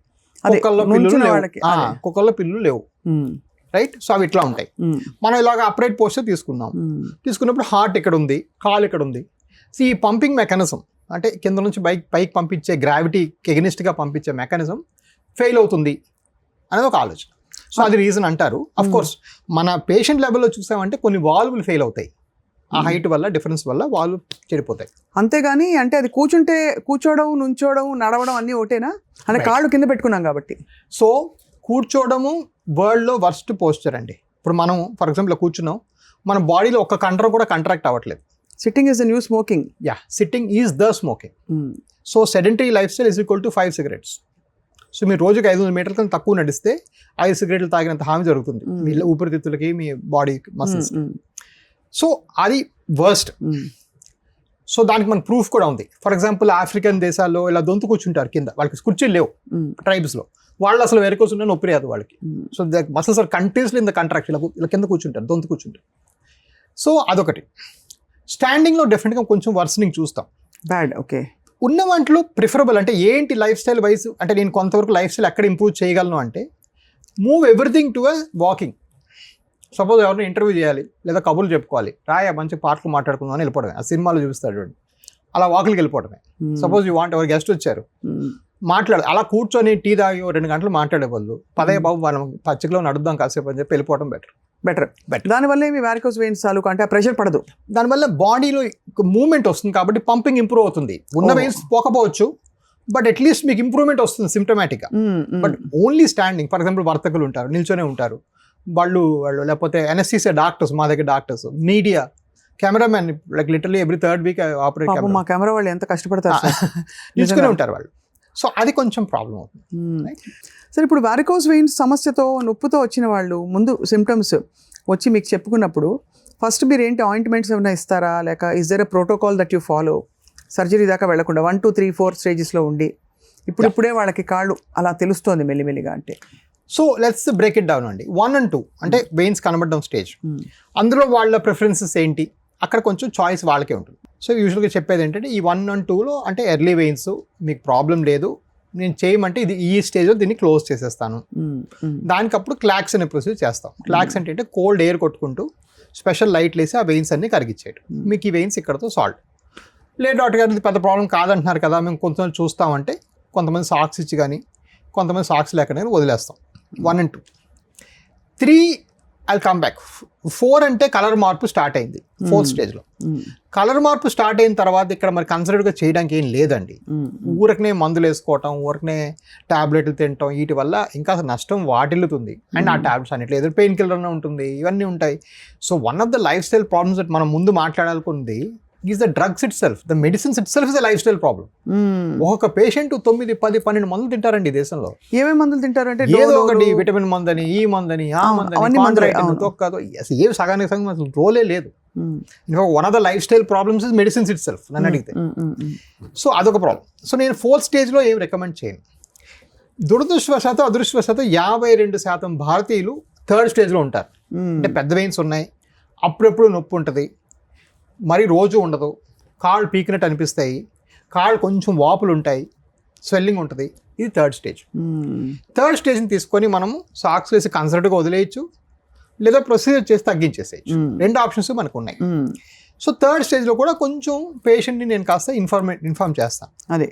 కుక్కల్లో పిల్లులు లేవు, రైట్? సో అవి ఇట్లా ఉంటాయి. మనం ఇలాగ అప్రైట్ పోస్చర్ తీసుకున్నప్పుడు హార్ట్ ఇక్కడ ఉంది, కాలు ఇక్కడ ఉంది. సో ఈ పంపింగ్ మెకానిజం అంటే కింద నుంచి పైకి పంపించే గ్రావిటీకి ఎగనిస్ట్గా పంపించే మెకానిజం ఫెయిల్ అవుతుంది అనేది ఒక ఆలోచన. సో అది రీజన్ అంటారు. అఫ్ కోర్స్ మన పేషెంట్ లెవెల్లో చూసామంటే కొన్ని వాల్వులు ఫెయిల్ అవుతాయి, ఆ హైట్ వల్ల డిఫరెన్స్ వల్ల వాల్వ్ చెడిపోతాయి. అంతేగాని అంటే అది కూర్చోవడం, నుంచోవడం, నడవడం అన్నీ ఒకటేనా? అంటే కాళ్ళు కింద పెట్టుకున్నాం కాబట్టి. సో కూర్చోవడము వరల్డ్లో వర్స్ట్ పోస్చర్ అండి. ఇప్పుడు మనం ఫర్ ఎగ్జాంపుల్ కూర్చున్నాం, మన బాడీలో ఒక్క కండరం కూడా కంట్రాక్ట్ అవ్వట్లేదు. Sitting is the new smoking. Sitting is the smoking. So sedentary life style is equal to 5 cigarettes. So మీరు రోజుకి 500 మీటర్ల కన్నా తక్కువ నడిస్తే 5 cigarettes తాగినంత హామీ జరుగుతుంది మీ ఊపిరితిత్తులకి, మీ బాడీ మసిల్స్. సో అది వర్స్ట్. సో దానికి మనకు ప్రూఫ్ కూడా ఉంది. ఫర్ ఎగ్జాంపుల్ ఆఫ్రికన్ దేశాల్లో ఇలా దొంతు కూర్చుంటారు కింద, వాళ్ళకి కుర్చీలు లేవు ట్రైబ్స్లో, వాళ్ళు అసలు వెరకోస్ ఉన్న నొప్పి రాదు వాళ్ళకి. So the muscles are continuously in the contract, ఇలా కింద కూర్చుంటారు, దొంతు కూర్చుంటారు. సో అదొకటి. స్టాండింగ్లో డెఫినెట్గా కొంచెం వర్సనింగ్ చూస్తాం. బ్యాడ్. ఓకే. ఉన్న వాటిలో ప్రిఫరబుల్ అంటే ఏంటి లైఫ్ స్టైల్ వైజ్ అంటే నేను కొంతవరకు లైఫ్ స్టైల్ ఎక్కడ ఇంప్రూవ్ చేయగలను అంటే move everything to a walking. Suppose ఎవరిని ఇంటర్వ్యూ చేయాలి లేదా కబుర్లు చెప్పుకోవాలి, మంచి పాటలు మాట్లాడుకుందాం అని వెళ్ళిపోవడమే. ఆ సినిమాలో చూపిస్తాడు అలా వాకులకి వెళ్ళిపోవడమే. సపోజ్ యూ వాంట్ ఎవరు గెస్ట్ వచ్చారు అలా కూర్చొని టీ తాగి 2 గంటలు మాట్లాడే బదులు పదే బాబు మనం పచ్చికలో నడుద్దాం కాసేపు అని చెప్పి వెళ్ళిపోవడం బెటర్. దానివల్ల ఏమి వారికోస్ వెయిన్స్ తాలూకు అంటే ఆ ప్రెషర్ పడదు, దానివల్ల బాడీలో మూవ్మెంట్ వస్తుంది కాబట్టి పంపింగ్ ఇంప్రూవ్ అవుతుంది. ఉన్న వెయిన్స్ పోకపోవచ్చు బట్ అట్లీస్ట్ మీకు ఇంప్రూవ్మెంట్ వస్తుంది సిమ్టమాటిక్గా. But only standing, for example వర్తకులు ఉంటారు, నిల్చొనే ఉంటారు, వాళ్ళు లేకపోతే ఎన్ఎస్సీసీ డాక్టర్స్, మా దగ్గర doctors, media, cameraman, like literally every 3rd week operate. మా కెమెరా వాళ్ళు ఎంత కష్టపడతారు నిల్చునే ఉంటారు వాళ్ళు. సో అది కొంచెం ప్రాబ్లం అవుతుంది. సరే, ఇప్పుడు వారికోస్ వెయిన్స్ సమస్యతో నొప్పుతో వచ్చిన వాళ్ళు ముందు సిమ్టమ్స్ వచ్చి మీకు చెప్పుకున్నప్పుడు ఫస్ట్ మీరు ఏంటి ఆయింట్మెంట్స్ ఏమైనా ఇస్తారా, లేక is there a protocol that you follow surgery దాకా వెళ్లకుండా 1, 2, 3, 4 స్టేజెస్లో ఉండి ఇప్పుడే వాళ్ళకి కాళ్ళు అలా తెలుస్తోంది మెల్లిమెల్లిగా అంటే? So let's break it down అండి. 1 and 2 అంటే వెయిన్స్ కనబడడం స్టేజ్, అందులో వాళ్ళ ప్రిఫరెన్సెస్ ఏంటి, అక్కడ కొంచెం చాయిస్ వాళ్ళకే ఉంటుంది. సో యూజువల్గా చెప్పేది ఏంటంటే ఈ 1 and 2లో అంటే ఎర్లీ వెయిన్స్ మీకు ప్రాబ్లం లేదు, నేను చేయమంటే ఇది ఈ స్టేజ్లో దీన్ని క్లోజ్ చేసేస్తాను. దానికప్పుడు క్లాక్స్ అనే ప్రొసీజర్ చేస్తాం. క్లాక్స్ అంటే కోల్డ్ ఎయిర్ కొట్టుకుంటూ స్పెషల్ లైట్లు వేసి ఆ వెయిన్స్ అన్ని కరిగించేయడం. మీకు ఈ వెయిన్స్ ఇక్కడతో సాల్వ్. లేదు డాక్టర్ గారు ఇది పెద్ద ప్రాబ్లం కాదంటున్నారు కదా, మేము కొంతమంది చూస్తామంటే కొంతమంది సాక్స్ ఇచ్చి కానీ కొంతమంది సాక్స్ లేకుండా వదిలేస్తాం. 1 and 2. 3 I'll come back. 4 అంటే కలర్ మార్పు స్టార్ట్ అయింది 4th స్టేజ్లో. కలర్ మార్పు స్టార్ట్ అయిన తర్వాత ఇక్కడ మరి కన్సిడర్డ్గా చేయడానికి ఏం లేదండి. ఊరకనే మందులు వేసుకోవటం, ఊరకనే టాబ్లెట్లు తినటం, వీటి వల్ల ఇంకా నష్టం వాటిల్లుతుంది. అండ్ ఆ టాబ్లెట్స్ అన్నిట్లో ఏదో పెయిన్ కిల్లర్ అన్న ఉంటుంది, ఇవన్నీ ఉంటాయి. So one of the lifestyle problems that మనం ముందు మాట్లాడాలనుకుంది is the drugs itself, the medicines itself is the lifestyle problem. ఒక పేషెంంట్ 9, 10, 12 మందులు తింటారండి ఈ దేశంలో. ఏమేమి మందులు తింటారు అంటే ఏదో ఒకటి విటమిన్ మందని, ఈ మందని, ఆ మందని, తొక్కదో, ఏవి సగానికి సగం అసలు రోలే లేదు. One of the lifestyle problems is medicines it self నన్ను అడిగితే. సో అదొక ప్రాబ్లం. సో నేను 4th స్టేజ్లో ఏం రికమెండ్ చేయను. దురదృష్టవశాత్తు అదృష్టవశాత్తు 52% భారతీయులు 3rd స్టేజ్లో ఉంటారు. అంటే పెద్ద వెయిన్స్ ఉన్నాయి, అప్పుడప్పుడు నొప్పి ఉంటుంది, మరి రోజు ఉండదు, కాళ్ళు పీకినట్టు అనిపిస్తాయి, కాళ్ళు కొంచెం వాపులు ఉంటాయి, స్వెల్లింగ్ ఉంటుంది. ఇది 3rd స్టేజ్. 3rd స్టేజ్ని తీసుకొని మనము సాక్స్ వేసి కన్సల్ట్గా వదిలేయచ్చు, లేదా ప్రొసీజర్ చేసి తగ్గించేసేయచ్చు. 2 ఆప్షన్స్ మనకు ఉన్నాయి. సో 3rd స్టేజ్లో కూడా కొంచెం పేషెంట్ని నేను కాస్త ఇన్ఫార్మ్ చేస్తాను. అదే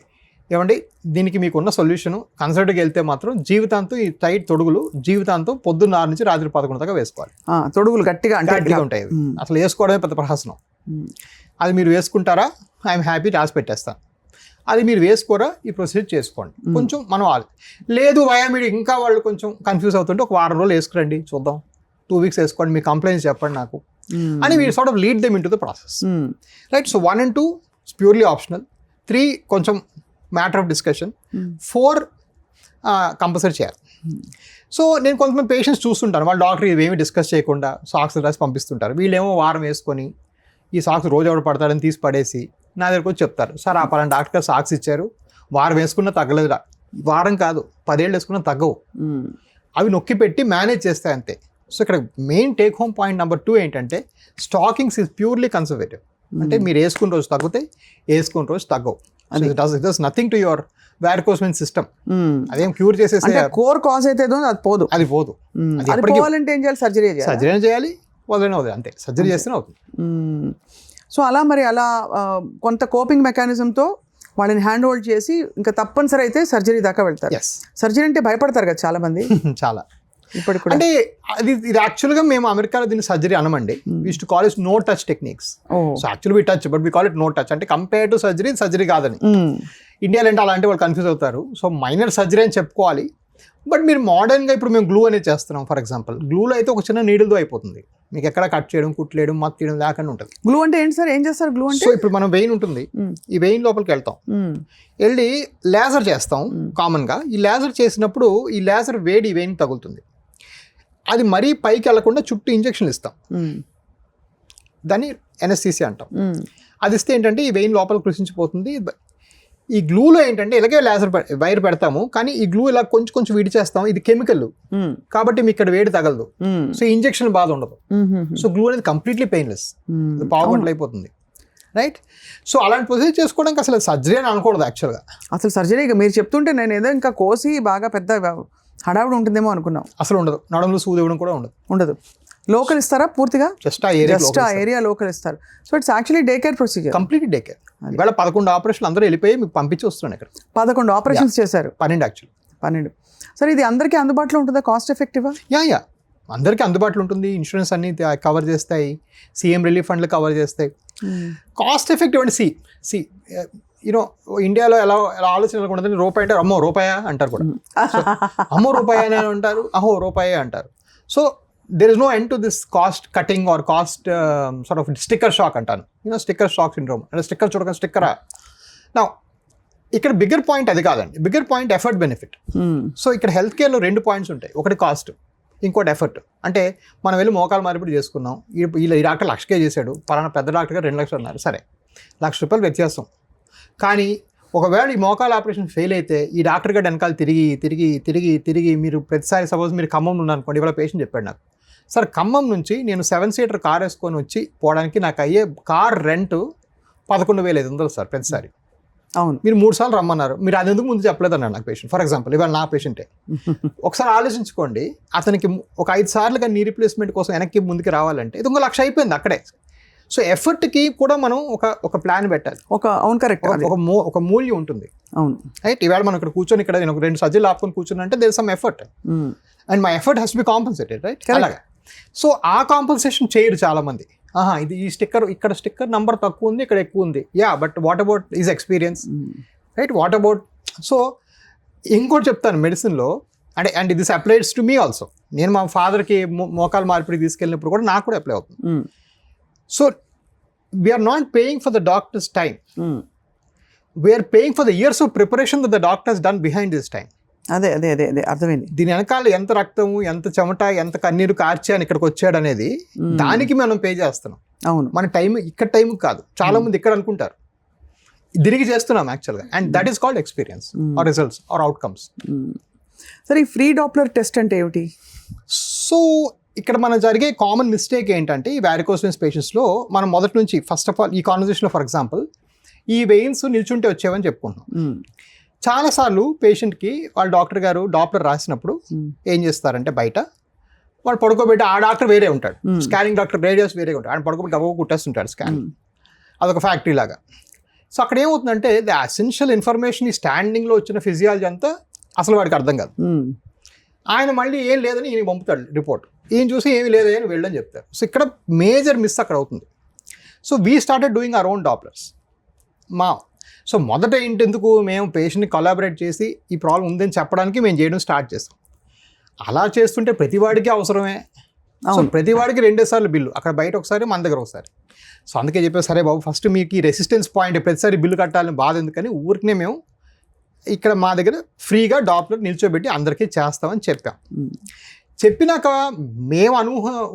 ఏమండి దీనికి మీకున్న సొల్యూషను, కన్సల్ట్కి వెళ్తే మాత్రం జీవితాంతం ఈ టైట్ తొడుగులు జీవితాంతం పొద్దున్న 6 నుంచి రాత్రి 11 దాకా వేసుకోవాలి. తొడుగులు గట్టిగా ఉంటాయి, అసలు వేసుకోవడమే పెద్ద ప్రహసనం. అది మీరు వేసుకుంటారా, ఐఎమ్ హ్యాపీ, రాసి పెట్టేస్తాను. అది మీరు వేసుకోరా, ఈ ప్రొసీజర్ చేసుకోండి. కొంచెం మనం లేదు మీరు ఇంకా వాళ్ళు కొంచెం కన్ఫ్యూజ్ అవుతుంటే ఒక వారం రోజులు వేసుకురండి, చూద్దాం, 2 weeks వేసుకోండి, మీ కంప్లైంట్స్ చెప్పండి నాకు, అని we sort of lead them in to the process, right? So 1 and 2 purely optional, 3 కొంచెం మ్యాటర్ ఆఫ్ డిస్కషన్, 4 కంపల్సరీ చేయాలి. సో నేను కొంతమంది పేషెంట్స్ చూస్తుంటాను, వాళ్ళు డాక్టర్ ఇవేమి డిస్కస్ చేయకుండా సాక్స్ రాసి పంపిస్తుంటారు. వీళ్ళేమో వారం వేసుకొని ఈ సాక్స్ రోజు ఎవడు పడతాడని తీసి పడేసి నా దగ్గరకు వచ్చి చెప్తారు, సార్ ఆ పలానా డాక్టర్ గారు సాక్స్ ఇచ్చారు, వారం వేసుకున్నా తగ్గలేదు, వారం కాదు 10 ఏళ్ళు వేసుకున్నా తగ్గవు, అవి నొక్కి పెట్టి మేనేజ్ చేస్తాయి అంతే. సో ఇక్కడ main take home point number 2 ఏంటంటే స్టాకింగ్స్ ఈజ్ ప్యూర్లీ కన్సర్వేటివ్. అంటే మీరు వేసుకున్న రోజు తగ్గుతాయి, వేసుకున్న రోజు తగ్గవు. It does nothing to your varicose vein system. అదేం క్యూర్ చేసేసి కోర్ కాజ్ అయితే అది పోదు, అది పోదు. అది పోవాలంటే ఏం చేయాలి? సర్జరీ చేయాలి, వదిలేనే వదిలే అంతే, సర్జరీ చేస్తేనే అవుతుంది. సో అలా మరి అలా కొంత కోపింగ్ మెకానిజంతో వాళ్ళని హ్యాండ్ హోల్డ్ చేసి ఇంకా తప్పనిసరి అయితే సర్జరీ దాకా వెళ్తారు. సర్జరీ అంటే భయపడతారు కదా చాలా మంది. చాలా అంటే ఇది యాక్చువల్గా మేము అమెరికాలో దీన్ని సర్జరీ అనమండి. We to call it no touch techniques. So actually we touch but we call it no touch. అంటే కంపేర్ టు సర్జరీ కాదని. ఇండియాలో అంటే అలాంటి వాళ్ళు కన్ఫ్యూజ్ అవుతారు. సో మైనర్ సర్జరీ అని చెప్పుకోవాలి. బట్ మీరు మోడర్న్గా ఇప్పుడు మేము గ్లూ అనేది చేస్తున్నాం. ఫర్ ఎగ్జాంపుల్ గ్లూలో అయితే ఒక చిన్న నీడిల్తో అయిపోతుంది. మీకు ఎక్కడ కట్ చేయడం, కుట్లేయడం, మత్ తీయడం లేకుండా ఉంటుంది. గ్లూ అంటే ఏంటి సార్? ఏం చేస్తారు గ్లూ అంటే? సో ఇప్పుడు మనం వెయిన్ ఉంటుంది, ఈ వెయిన్ లోపలికి వెళ్తాం, వెళ్ళి లేజర్ చేస్తాం కామన్గా. ఈ లేజర్ చేసినప్పుడు ఈ లేజర్ వేడి ఈ వెయిన్ తగులుతుంది. అది మరీ పైకి వెళ్లకుండా చుట్టూ ఇంజెక్షన్ ఇస్తాం, దాన్ని ఎనస్థీసియా అంటాం. అది ఇస్తే ఏంటంటే ఈ వెయిన్ లోపలికి కృషించిపోతుంది. ఈ గ్లూలో ఏంటంటే ఇలాగే లేజర్ వైర్ పెడతాము, కానీ ఈ గ్లూ ఇలా కొంచెం కొంచెం వేడి చేస్తాం. ఇది కెమికల్ కాబట్టి మీకు ఇక్కడ వేడి తగలదు. సో ఇంజెక్షన్ బాధ ఉండదు. సో గ్లూ అనేది కంప్లీట్లీ పెయిన్లెస్, పావుగంటలు అయిపోతుంది, రైట్? సో అలాంటి ప్రొసీజర్ చేసుకోవడానికి అసలు సర్జరీ అని అనకూడదు యాక్చువల్గా. అసలు సర్జరీ మీరు చెప్తుంటే నేను ఏదో ఇంకా కోసి బాగా పెద్ద హడావుడు ఉంటుందేమో అనుకున్నాం. అసలు ఉండదు. నడుములు సూది ఇవ్వడం కూడా ఉండదు. లోకల్ ఇస్తారా పూర్తిగా? జస్ట్ ఆ ఏరియా లోకల్ ఇస్తారు. So it's actually day care procedure, complete day care. ఇవాళ 11 ఆపరేషన్లు అందరూ వెళ్ళిపోయి మీకు పంపించి వస్తున్నాను. ఇక్కడ 11 ఆపరేషన్స్ చేశారు. 12 యాక్చువల్లీ 12. సరే ఇది అందరికీ అందుబాటులో ఉంటుందా? కాస్ట్ ఎఫెక్టివా? యా అందరికీ అందుబాటులో ఉంటుంది. ఇన్సూరెన్స్ అన్ని కవర్ చేస్తాయి, సీఎం రిలీఫ్ ఫండ్లు కవర్ చేస్తాయి. కాస్ట్ ఎఫెక్టివ్ అంటే సి యూనో ఇండియాలో ఎలా ఆలోచన ఎలా ఉంటుందని, రూపాయి అంటే అమ్మో రూపాయా అంటారు కూడా. అమ్మో రూపాయి అని అంటారు, అహో రూపాయే అంటారు. So there is no end to this cost cutting or cost sort of sticker shock అంటాను. Sticker shock syndrome. అంటే స్టిక్కర్ చూడక స్టిక్కరా. నా ఇక్కడ బిగ్గర్ పాయింట్ అది కాదండి. Bigger point effort benefit. So ఇక్కడ హెల్త్ కేర్లో 2 పాయింట్స్ ఉంటాయి. ఒకటి కాస్ట్, ఇంకోటి ఎఫర్ట్. అంటే మనం వెళ్ళి మోకాలు మార్పిడి చేసుకున్నాం, ఈ డాక్టర్ 1,00,000 చేశాడు, పలానా పెద్ద డాక్టర్ గారు 2 లక్షలు అన్నారు. సరే, ₹1,00,000 వ్యత్యాసం. కానీ ఒకవేళ ఈ మోకాలు ఆపరేషన్ ఫెయిల్ అయితే ఈ డాక్టర్ గారు వెనకాల తిరిగి మీరు ప్రతిసారి సపోజ్ మీరు ఖమ్మం ఉన్నారనుకోండి. ఇవాళ పేషెంట్ చెప్పాడు నాకు, సార్ ఖమ్మం నుంచి నేను 7-సీటర్ కార్ వేసుకొని వచ్చి పోవడానికి నాకు అయ్యే కార్ రెంట్ 11,500 సార్ ప్రతిసారి. అవును, మీరు 3 సార్లు రమ్మన్నారు, మీరు అది ఎందుకు ముందు చెప్పలేదు అన్నాడు నాకు పేషెంట్. ఫర్ ఎగ్జాంపుల్ ఇవాళ నా పేషెంటే. ఒకసారి ఆలోచించుకోండి, అతనికి ఒక 5 సార్లుగా నీ రీప్లేస్మెంట్ కోసం వెనక్కి ముందుకు రావాలంటే ఇది 1,00,000 అయిపోయింది అక్కడే. సో ఎఫర్ట్కి కూడా మనం ఒక ప్లాన్ పెట్టాలి. అవును కరెక్ట్, ఒక మూల్యం ఉంటుంది. అవును రైట్. ఈవేళ మనం ఇక్కడ కూర్చొని ఇక్కడ నేను 2 సర్జరీలు ఆపుకొని కూర్చున్నా అంటే there some effort and my effort has to be compensated, right? అలాగే. సో ఆ కాంపన్సేషన్ చేయరు చాలా మంది. ఇది ఈ స్టిక్కర్ ఇక్కడ స్టిక్కర్ నంబర్ తక్కువ ఉంది, ఇక్కడ ఎక్కువ ఉంది. But what about is experience, right? What about so ఇంకోటి చెప్తాను మెడిసిన్లో, and this applies to me also. నేను మా ఫాదర్కి మోకాలు మార్పిడికి తీసుకెళ్ళినప్పుడు కూడా నాకు కూడా అప్లై అవుతుంది. So we're not paying for the doctors time, we're paying for the years of preparation that the doctors done behind this time. అదే అర్థమైంది. దీని వెనకాల ఎంత రక్తము, ఎంత చెమట, ఎంత కన్నీరు కార్చి అని ఇక్కడికి వచ్చాడు అనేది దానికి మనం పే చేస్తున్నాం. అవును, మన టైం ఇక్కడ టైం కాదు. చాలా మంది ఇక్కడ అనుకుంటారు, తిరిగి చేస్తున్నాం యాక్చువల్గా. And that is called experience or results or outcomes. సరే, ఈ ఫ్రీ డాప్లర్ టెస్ట్ అంటే ఏమిటి? సో ఇక్కడ మన జరిగే కామన్ మిస్టేక్ ఏంటంటే ఈ వారికోస్ వెయిన్స్ పేషెంట్స్లో మనం మొదటి నుంచి ఫస్ట్ ఆఫ్ ఆల్ ఈ కాన్వర్సేషన్లో ఫర్ ఎగ్జాంపుల్ ఈ వెయిన్స్ నిల్చుంటే వచ్చేవని చెప్పుకుంటున్నాం. చాలాసార్లు పేషెంట్కి వాళ్ళ డాక్టర్ గారు డాప్లర్ రాసినప్పుడు ఏం చేస్తారంటే బయట వాడు పడుకోబెట్టి ఆ డాక్టర్ వేరే ఉంటాడు, స్కానింగ్ డాక్టర్ రేడియోస్ వేరే ఉంటాడు, ఆయన పడుకోబెట్టి గబగబా కుట్టేస్తుంటాడు స్కాన్. అదొక ఫ్యాక్టరీ లాగా. సో అక్కడ ఏమవుతుందంటే ద అసెన్షియల్ ఇన్ఫర్మేషన్ ఈ స్టాండింగ్లో వచ్చిన ఫిజియాలజీ అంతా అసలు వాడికి అర్థం కాదు. ఆయన మళ్ళీ ఏం లేదని ఈయన పంపుతాడు రిపోర్ట్, ఈయన చూసి ఏమి లేదని వెళ్ళని చెప్తారు. సో ఇక్కడ మేజర్ మిస్ అక్కడ అవుతుంది. So we started doing our own Dopplers. So మొదట ఏంటెందుకు మేము పేషెంట్ని కొలాబరేట్ చేసి ఈ ప్రాబ్లం ఉందని చెప్పడానికి మేము చేయడం స్టార్ట్ చేస్తాం. అలా చేస్తుంటే ప్రతివాడికి అవసరమే, సో ప్రతి వాడికి 2 సార్లు బిల్లు, అక్కడ బయట ఒకసారి మన దగ్గర ఒకసారి. సో అందుకే చెప్పారు, సరే బాబు ఫస్ట్ మీకు ఈ రెసిస్టెన్స్ పాయింట్ ప్రతిసారి బిల్లు కట్టాలని బాధ ఎందుకని ఊరికనే మేము ఇక్కడ మా దగ్గర ఫ్రీగా డాప్లో నిల్చోబెట్టి అందరికీ చేస్తామని చెప్పాం. చెప్పినాక మేము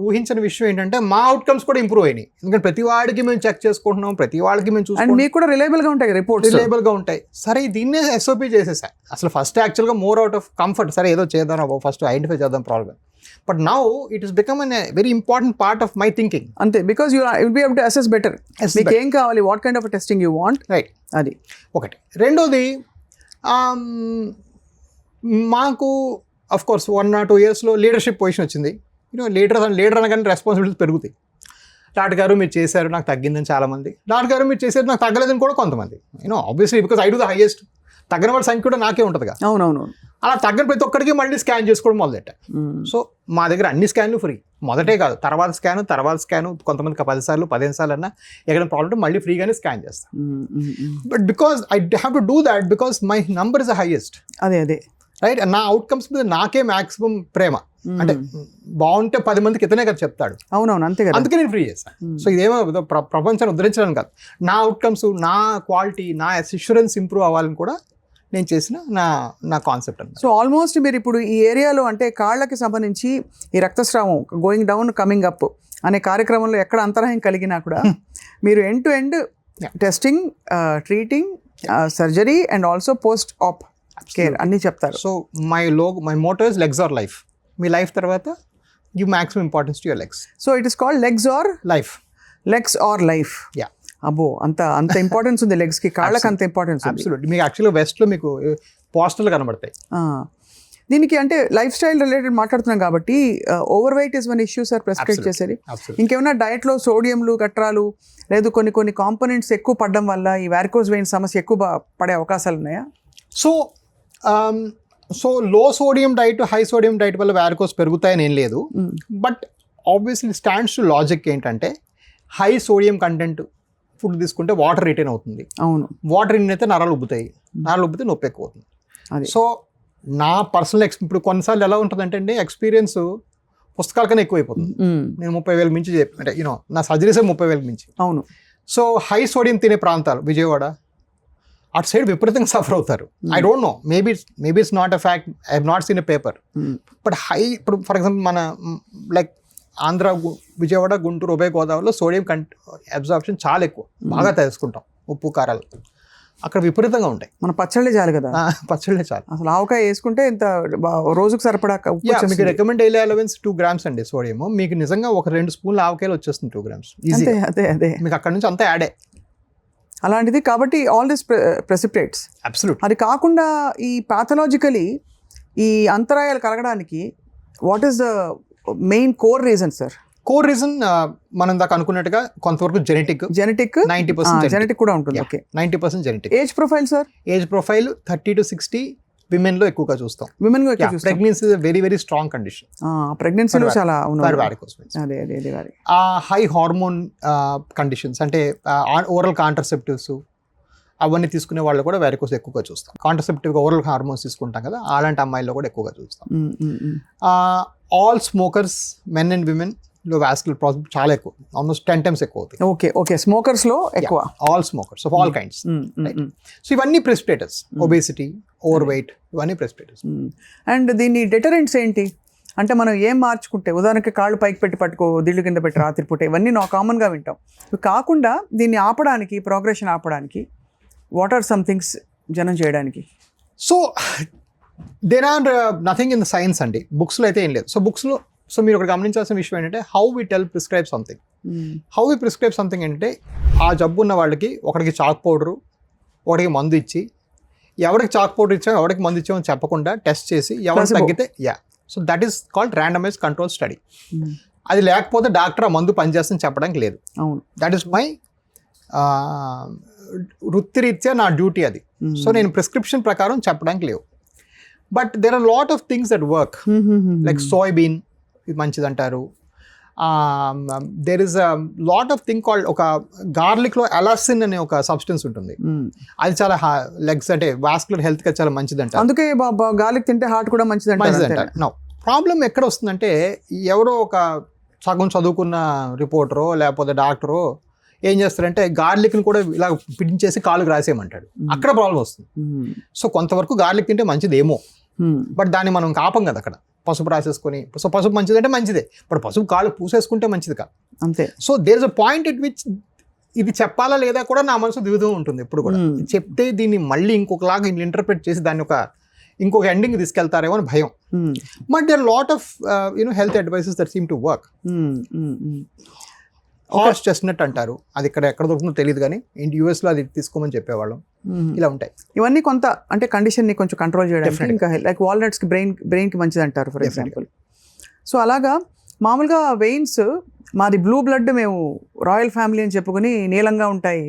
ఊహించిన విషయం ఏంటంటే మా అవుట్కమ్స్ కూడా ఇంప్రూవ్ అయినాయి. ఎందుకంటే ప్రతి వాడికి మేము చెక్ చేసుకుంటున్నాం, ప్రతి వాడికి మేము చూసుకుంటాం, మీకు కూడా రిలయబుల్గా ఉంటాయి రిపోర్ట్స్, రిలయబుల్గా ఉంటాయి. సరే దీన్నే ఎస్ఓపి చేసేసా. అసలు ఫస్ట్ యాక్చువల్గా మోర్ అవుట్ ఆఫ్ కంఫర్ట్, సరే ఏదో చేద్దాం బాబు ఫస్ట్ ఐడెంటిఫై చేద్దాం problem. But now it is become a very important part of my thinking. అంతే, because you will be able to assess better మీకు ఏం కావాలి, what kind of testing you want. Right, అది ఒకటి. రెండోది మాకు అఫ్ కోర్స్ 1 or 2 yearsలో leadership position వచ్చింది. లీడర్ అనగానే రెస్పాన్సిబిలిటీస్ పెరుగుతాయి. డాక్టర్ గారు మీరు చేశారు నాకు తగ్గిందని చాలామంది, డాక్టర్ గారు మీరు చేశారు నాకు తగ్గలేదని కూడా కొంతమంది. Obviously because I do the highest, తగ్గిన వాడి సంఖ్య కూడా నాకే ఉంటుందిగా. అవునవును. అలా తగ్గని ప్రతి ఒక్కడికి మళ్ళీ స్కాన్ చేసుకోవడం మొదలెట్ట. సో మా దగ్గర అన్ని స్కాన్లు ఫ్రీ, మొదటే కాదు తర్వాత స్కాను కొంతమందికి 10 సార్లు 15 సార్లు అన్నా ఎక్కడైనా ప్రాబ్లం మళ్ళీ ఫ్రీగానే స్కాన్ చేస్తాను. But because I have to do that because my number is the highest. అదే రైట్, నా అవుట్కమ్స్ మీద నాకే మ్యాక్సిమం ప్రేమ. అంటే బాగుంటే 10 మందికి ఇతనే కదా చెప్తాడు. అవునవును, అంతే కదా, అందుకే నేను ఫ్రీ చేస్తాను. సో ఇదేమో ప్రపంచాన్ని ఉద్ధరించడం కాదు, నా అవుట్కమ్స్, నా క్వాలిటీ, నా అష్యూరెన్స్ ఇంప్రూవ్ అవ్వాలని కూడా నేను చేసిన నా కాన్సెప్ట్ అన్నమాట. సో ఆల్మోస్ట్ మీరు ఇప్పుడు ఈ ఏరియాలో అంటే కాళ్ళకి సంబంధించి ఈ రక్తస్రావం గోయింగ్ డౌన్ కమింగ్ అప్ అనే కార్యక్రమంలో ఎక్కడ అంతరాయం కలిగినా కూడా మీరు end to end testing, treating, surgery and also post op care అన్నీ చెప్తారు. So my motto is legs are life. మీ లైఫ్ తర్వాత give maximum importance to your legs. So it is called legs are life. Yeah, అబ్బో, అంత importance ఉంది legs కి, కాళ్ళకి అంత ఇంపార్టెన్స్. అబ్సల్యూట్లీ. మీకు యాక్చువల్గా వెస్ట్లో మీకు పోస్టర్లు కనబడతాయి. దీనికి అంటే లైఫ్ స్టైల్ రిలేటెడ్ మాట్లాడుతున్నాం కాబట్టి over weight is one issue sir prescribe చేసేది. ఇంకేమైనా డయట్లో సోడియంలు గట్రాలు లేదు కొన్ని కాంపోనెంట్స్ ఎక్కువ పడడం వల్ల ఈ వారికోస్ వెయిన్ సమస్య ఎక్కువ పడే అవకాశాలు ఉన్నాయా? సో లో sodium diet, high sodium diet వల్ల వారికోస్ పెరుగుతాయని ఏం లేదు. But obviously stands to logic ఏంటంటే హై సోడియం కంటెంట్ ఫుడ్ తీసుకుంటే వాటర్ రిటైన్ అవుతుంది. అవును, వాటర్ రిటైన్ అయితే నరాలు ఉబ్బుతాయి, నరాలు ఉబ్బితే నొప్పి ఎక్కువ అవుతుంది. సో నా పర్సనల్ ఇప్పుడు కొన్నిసార్లు ఎలా ఉంటుందంటే అండి, ఎక్స్పీరియన్స్ పుస్తకాల కన్నా ఎక్కువ అయిపోతుంది. నేను 30,000 మించి అంటే నా సర్జరీసే 30,000 మించి. అవును. సో హై సోడియం తినే ప్రాంతాలు విజయవాడ అటు సైడ్ విపరీతంగా సఫర్ అవుతారు. I don't know, maybe it's not a fact, I have not seen a paper. But ఇప్పుడు ఫర్ ఎగ్జాంపుల్ మన లైక్ ఆంధ్ర, విజయవాడ, గుంటూరు, ఉభయ గోదావరిలో సోడియం అబ్జార్ప్షన్ చాలా ఎక్కువ, బాగా తెలుసుకుంటాం. ఉప్పు కారాలు అక్కడ విపరీతంగా ఉంటాయి. మన పచ్చళ్ళే చాలు కదా, పచ్చళ్ళే చాలు. అసలు ఆవకాయ వేసుకుంటే ఇంత రోజుకు సరిపడా. మీకు రికమెండ్ డైలీ అలవెన్స్ 2 grams అండి సోడియం. మీకు నిజంగా ఒక 2 స్పూన్లు ఆవకాయలు వచ్చేస్తుంది 2 grams. అదే మీకు అక్కడ నుంచి అంతా యాడే. అలాంటిది కాబట్టి ఆల్ దిస్ ప్రెసిపిటేట్స్. అబ్సల్యూట్. అది కాకుండా ఈ పాథలాజికలీ ఈ అంతరాయాలు కలగడానికి what is the main core reason sir? Core reason మనం దాకా అనుకున్నట్టుగా కొంతవరకు జెనెటిక్ 90% జెనెటిక్ కూడా ఉంటుంది. Okay, 90% genetic. Age profile sir? Age profile 30 to 60 women లో ఎక్కువగా చూస్తాం. Pregnancy is very very strong condition. ప్రెగ్నెన్సీలో చాలా అదే హై హార్మోన్ కండిషన్స్ అంటే ఓరల్ కాంట్రసెప్టివ్స్ అవన్నీ తీసుకునే వాళ్ళు కూడా వారికోస్ ఎక్కువగా చూస్తాం. కాంట్రసెప్టివ్గా ఓరల్ హార్మోన్స్ తీసుకుంటాం కదా, అలాంటి అమ్మాయిల్లో కూడా ఎక్కువగా చూస్తాం. All smokers, men and women లో వాస్కులర్ ప్రాబ్లమ్ చాలా ఎక్కువ, ఆల్మోస్ట్ 10 times ఎక్కువ అవుతాయి. ఓకే, స్మోకర్స్ లో ఎక్కువ. All smokers of all kinds. So ఇవన్నీ ప్రెసిపిటేటర్స్, ఒబేసిటీ, ఓవర్ వెయిట్, ఇవన్నీ ప్రెసిపిటేటర్స్. అండ్ దీని డెటరెంట్స్ ఏంటి అంటే మనం ఏం మార్చుకుంటే, ఉదాహరణకి కాళ్ళు పైకి పెట్టి పట్టుకో, దిళ్ళు కింద పెట్టి రాత్రిపూట, ఇవన్నీ కామన్గా వింటాం. ఇవి కాకుండా దీన్ని ఆపడానికి, ప్రోగ్రెషన్ ఆపడానికి వాట్ ఆర్ సమ్ థింగ్స్ జనం చేయడానికి? So there are nothing in the science అండి, బుక్స్లో అయితే ఏం లేదు. సో మీరు ఒకటి గమనించాల్సిన విషయం ఏంటంటే హౌ వి ప్రిస్క్రైబ్ సంథింగ్ అంటే ఆ జబ్బు ఉన్న వాళ్ళకి ఒకడికి చాక్ పౌడరు, ఒకటికి మందు ఇచ్చి, ఎవరికి చాక్ పౌడర్ ఇచ్చామో ఎవరికి మందు ఇచ్చామో చెప్పకుండా టెస్ట్ చేసి ఎవరికి తగ్గితే so that is called randomise control study. అది లేకపోతే డాక్టర్ ఆ మందు పనిచేస్తుందని చెప్పడానికి లేదు. దట్ ఈస్ మై వృత్తిరీత్యా నా డ్యూటీ అది. సో నేను ప్రిస్క్రిప్షన్ ప్రకారం చెప్పడానికి లేవు. But there are lot of things that work, like soybean ఇది మంచిది అంటారు. There is a lot of thing called, ఒక గార్లిక్లో అలాసిన్ అనే ఒక సబ్స్టెన్స్ ఉంటుంది, అది చాలా లెగ్స్ అంటే వాస్కులర్ హెల్త్కి చాలా మంచిది అంటారు. అందుకే గార్లిక్ తింటే హార్ట్ కూడా మంచిది అంటారు. నో ప్రాబ్లం ఎక్కడ వస్తుందంటే, ఎవరో ఒక సగం చదువుకున్న రిపోర్టరో లేకపోతే డాక్టరో ఏం చేస్తారంటే గార్లిక్ని కూడా ఇలా పిడించేసి కాలుకి రాసేయమంటాడు. అక్కడ ప్రాబ్లం వస్తుంది. సో కొంతవరకు గార్లిక్ తింటే మంచిదేమో, బట్ దాన్ని మనం కాపం కదా అక్కడ. పసుపు రాసేసుకొని, సో పసుపు మంచిదంటే మంచిదే, బట్ పసుపు కాలు పూసేసుకుంటే మంచిది కాదు అంతే. So there is a point at which ఇది చెప్పాలా లేదా కూడా నా మనసు దిగుతూ ఉంటుంది ఎప్పుడు కూడా. చెప్తే దీన్ని మళ్ళీ ఇంకొకలాగా ఇంటర్ప్రిట్ చేసి దాన్ని ఇంకొక ఎండింగ్ తీసుకెళ్తారేమో అని భయం. But there lot of health advices that seem to work. Horse chestnut అంటారు, అది ఇక్కడ ఎక్కడ దొరుకుతుందో తెలియదు కానీ US లో అది తీసుకోమని చెప్పేవాళ్ళం. ఇలా ఉంటాయి ఇవన్నీ. కొంత అంటే కండిషన్ని కొంచెం కంట్రోల్ చేయడానికి, ఇంకా లైక్ వాల్నట్స్కి బ్రెయిన్కి మంచిది అంటారు ఫర్ ఎగ్జాంపుల్. సో అలాగా మామూలుగా వెయిన్స్, మాది బ్లూ బ్లడ్, మేము రాయల్ ఫ్యామిలీ అని చెప్పుకుని నీలంగా ఉంటాయి,